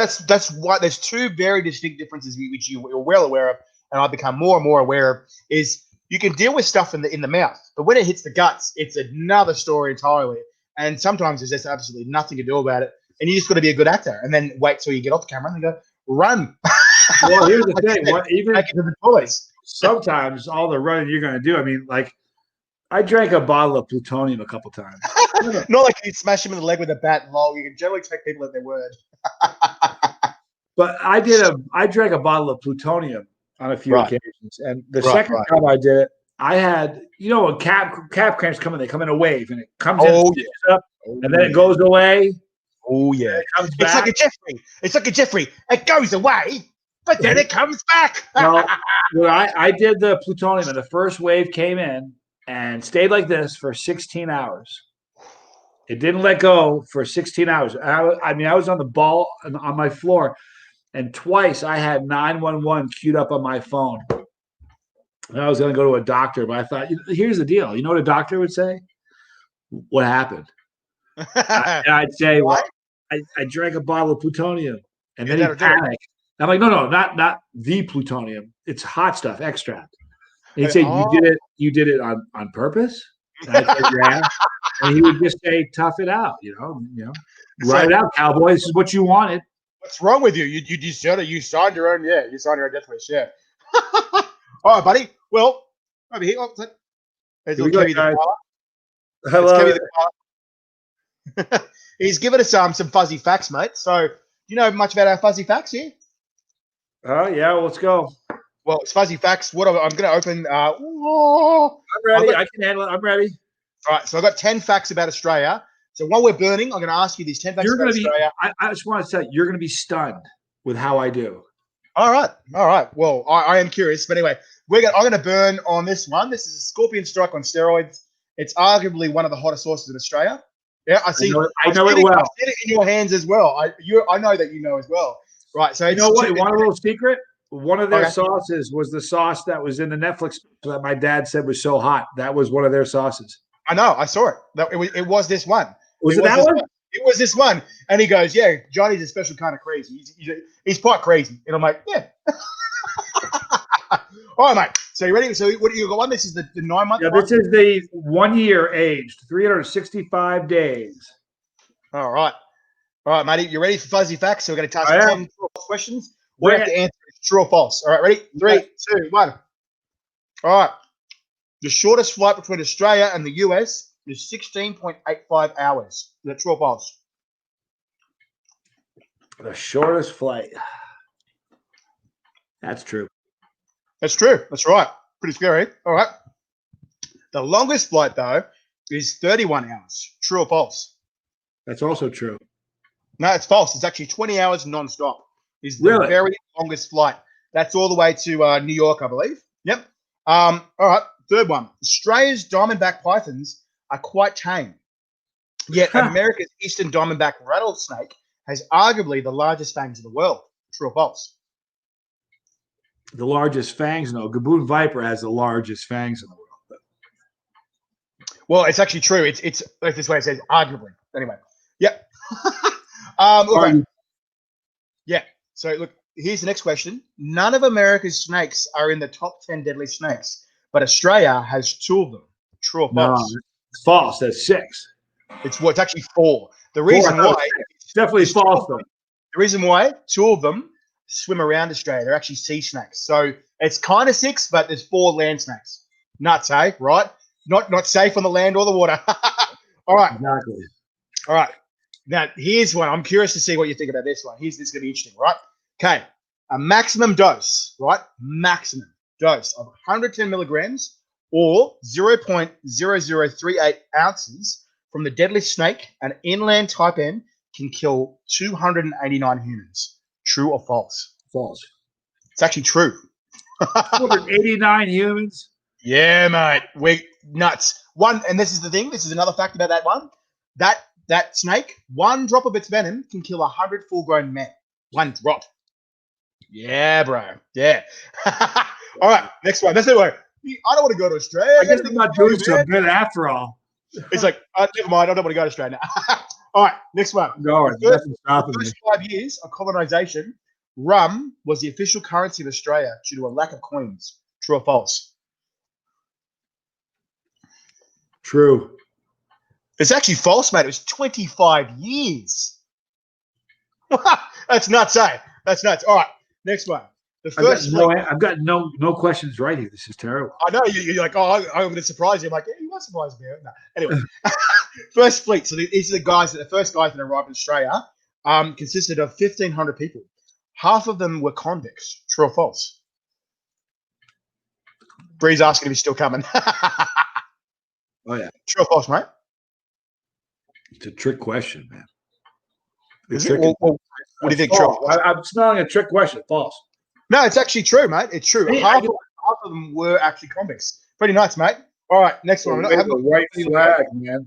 why there's two very distinct differences which you're well aware of, and I've become more and more aware of, is you can deal with stuff in the mouth, but when it hits the guts, it's another story entirely. And sometimes there's just absolutely nothing to do about it, and you just got to be a good actor, and then wait till you get off the camera and go run. Well, here's the thing: even back into the toys. Sometimes all the running you're going to do. I mean, like I drank a bottle of plutonium a couple times. Not like you smash him in the leg with a bat and lol. You can generally expect people at their word. But I drank a bottle of plutonium on a few occasions, and the second time I did it, I had, you know, when calf cramps come in, they come in a wave, and it comes in, up, and then it goes away. Oh yeah. It comes It's like back. a Jeffrey. It's like a Jeffrey. It goes away, but then it comes back. Well, I did the plutonium, and the first wave came in and stayed like this for 16 hours. It didn't let go for 16 hours. I mean, I was on the ball on my floor, and twice I had 911 queued up on my phone. And I was going to go to a doctor, but I thought, here's the deal. You know what a doctor would say? What happened? And I'd say, well, I drank a bottle of plutonium, and then he'd panic. I'm like, no, not the plutonium. It's hot stuff, extract. And he'd say, you did it on purpose? And I'd say, yeah. And he would just say, tough it out, ride it out, cowboy. This is what you wanted. What's wrong with you? You signed your own, you signed your own death wish, yeah. All right, buddy. Well, over here. Oh, there's little Kevy the father. Hello. He's given us some fuzzy facts, mate. So, do you know much about our fuzzy facts here? Oh, yeah. Well, let's go. Well, it's fuzzy facts. I'm going to open. I'm ready. I can handle it. I'm ready. All right. So I've got 10 facts about Australia. So while we're burning, I'm going to ask you these 10 facts about Australia. I just want to say, you're going to be stunned with how I do. All right. Well, I am curious. But anyway, I'm going to burn on this one. This is a scorpion strike on steroids. It's arguably one of the hottest sauces in Australia. Yeah, I see. I know it well. I see it in your hands as well. I know that you know as well. Right. So you know what? You want a little secret? One of their sauces was the sauce that was in the Netflix that my dad said was so hot. That was one of their sauces. I know. I saw it. It was this one. Was it that one? It was this one. And he goes, yeah, Johnny's a special kind of crazy. He's quite crazy. And I'm like, yeah. All right, mate. So you ready? So what do you got? One. This is the 9-month. Yeah, this is the 1 year aged, 365 days. All right, matey. You ready for fuzzy facts? So we're going to task 10 questions. We have to answer true or false. All right, ready? 3, 2, 1. All right. The shortest flight between Australia and the US is 16.85 hours. Is that true or false? The shortest flight. That's true. That's true. That's right. Pretty scary. All right. The longest flight, though, is 31 hours. True or false? That's also true. No, it's false. It's actually 20 hours nonstop. Is the very longest flight. That's all the way to New York, I believe. Yep. All right. Third one. Australia's diamondback pythons are quite tame. Yet America's eastern diamondback rattlesnake has arguably the largest fangs in the world. True or false? The largest fangs? No. Gaboon viper has the largest fangs in the world. Well, it's actually true. It's like this way it says arguably. Anyway. Yep. Yeah. So look, here's the next question. None of America's snakes are in the top 10 deadly snakes, but Australia has 2 of them. True or false? No, it's false. That's 6. It's actually 4. The reason why it's definitely false though. The reason why 2 of them swim around Australia. They're actually sea snakes. So it's kind of 6, but there's 4 land snakes. Nuts, eh? Right? Not safe on the land or the water. All right. Exactly. All right. Now, here's one. I'm curious to see what you think about this one. This is going to be interesting, right? Okay. A maximum dose, right? Maximum dose of 110 milligrams or 0.0038 ounces from the deadly snake, an inland type N, can kill 289 humans. True or false? False. It's actually true. 289 humans? Yeah, mate. We're nuts. And this is the thing. This is another fact about that one. That snake, 1 drop of its venom can kill 100 full-grown men. 1 drop. Yeah, bro. Yeah. All right, next one. That's it. I don't want to go to Australia. I guess I'm not doing so good after all. It's like, never mind. I don't want to go to Australia now. All right, next one. No, the first 5 years of colonisation, rum was the official currency of Australia due to a lack of coins. True or false? True. It's actually false, mate. It was 25 years. That's nuts, eh? That's nuts. All right, next one. The first I've got no questions right here. This is terrible. I know you're like, I'm going to surprise you. I'm like, yeah, you might surprise me. No. Anyway, first fleet. So these are the first guys that arrived in Australia. Consisted of 1,500 people. Half of them were convicts. True or false? Bree's asking if he's still coming. Oh yeah. True or false, mate? It's a trick question, man. Is it? Well, what do you think? True. I'm smelling a trick question. False. No, it's actually true, mate. It's true. Hey, Half of them were actually convicts. Pretty nice, mate. All right, next one. A white flag, man.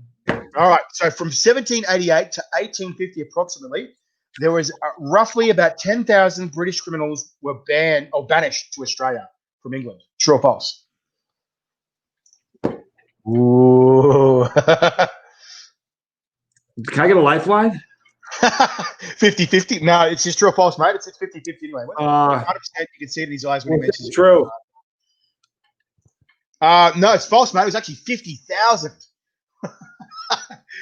All right. So from 1788 to 1850, approximately, there was roughly about 10,000 British criminals were banned or banished to Australia from England. True or false? Ooh. Can I get a lifeline? 50-50. No, it's just true or false, mate. It's 50-50 anyway. 100%. You can see it in his eyes when he mentions it. True. No, it's false, mate. It was actually 50,000.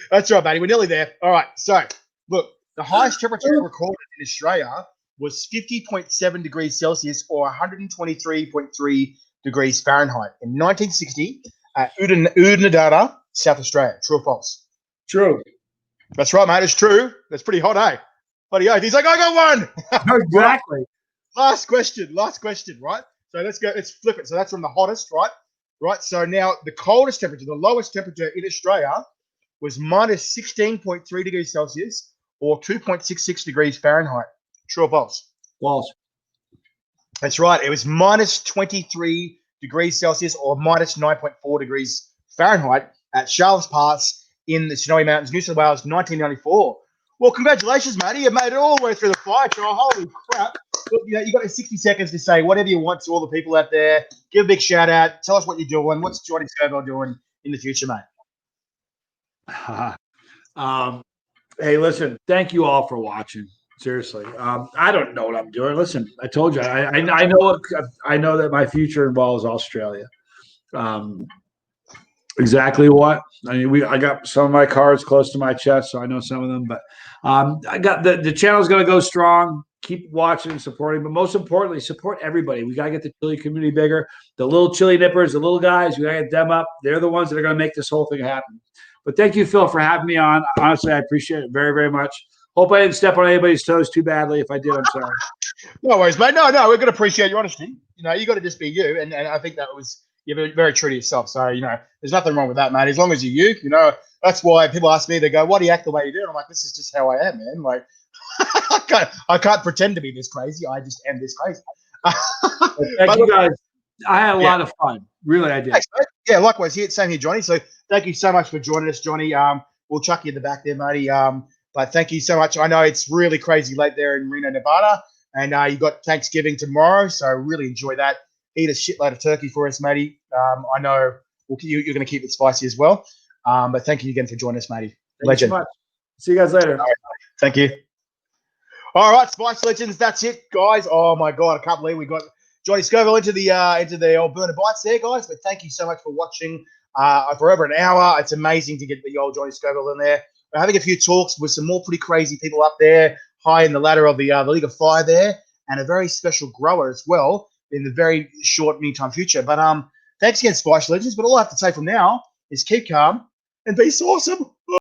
That's right, buddy. We're nearly there. All right. So, look, the highest temperature recorded in Australia was 50.7 degrees Celsius or 123.3 degrees Fahrenheit in 1960 at Udinadatta, South Australia. True or false? True. That's right, mate. It's true. That's pretty hot, eh? Bloody oath. He's like, I got one. Exactly. Last question, right? So let's flip it. So that's from the hottest, right? Right. So now the coldest temperature, the lowest temperature in Australia was minus 16.3 degrees Celsius or 2.66 degrees Fahrenheit. True or false? False. That's right. It was minus 23 degrees Celsius or minus 9.4 degrees Fahrenheit at Charles Pass in the Snowy Mountains, New South Wales, 1994. Well, congratulations, matey. You made it all the way through the fire trial. Holy crap. Look, you got 60 seconds to say whatever you want to all the people out there. Give a big shout out. Tell us what you're doing. What's Johnny Scoville doing in the future, mate? Hey, listen, thank you all for watching. Seriously. I don't know what I'm doing. Listen, I told you, I know that my future involves Australia. Exactly what? I mean, I got some of my cards close to my chest, so I know some of them. But I got the channel's going to go strong. Keep watching and supporting, but most importantly, support everybody. We got to get the Chilli community bigger. The little Chilli nippers, the little guys, we got to get them up. They're the ones that are going to make this whole thing happen. But thank you, Phil, for having me on. Honestly, I appreciate it very, very much. Hope I didn't step on anybody's toes too badly. If I did, I'm sorry. No worries, mate. No, we're going to appreciate your honesty. You know, you got to just be you, and I think that was. You're very true to yourself. So, you know, there's nothing wrong with that, mate. As long as you're you, you know, that's why people ask me, they go, why do you act the way you do? And I'm like, this is just how I am, man. Like, I can't pretend to be this crazy. I just am this crazy. Thank you guys. I had a lot of fun. Really, I did. Thanks, yeah, likewise. Same here, Johnny. So thank you so much for joining us, Johnny. We'll chuck you in the back there, matey. But thank you so much. I know it's really crazy late there in Reno, Nevada. And you got Thanksgiving tomorrow. So really enjoy that. Eat a shitload of turkey for us, matey. I know you're going to keep it spicy as well. But thank you again for joining us, matey. Legend. Thank you so much. See you guys later. Right, thank you. All right, Spice Legends. That's it, guys. Oh my God, I can't believe we got Johnny Scoville into the old Burner Bites there, guys. But thank you so much for watching for over an hour. It's amazing to get the old Johnny Scoville in there. We're having a few talks with some more pretty crazy people up there, high in the ladder of the League of Fire there, and a very special grower as well in the very short meantime future. But thanks again, Spice Legends. But all I have to say from now is keep calm and be awesome.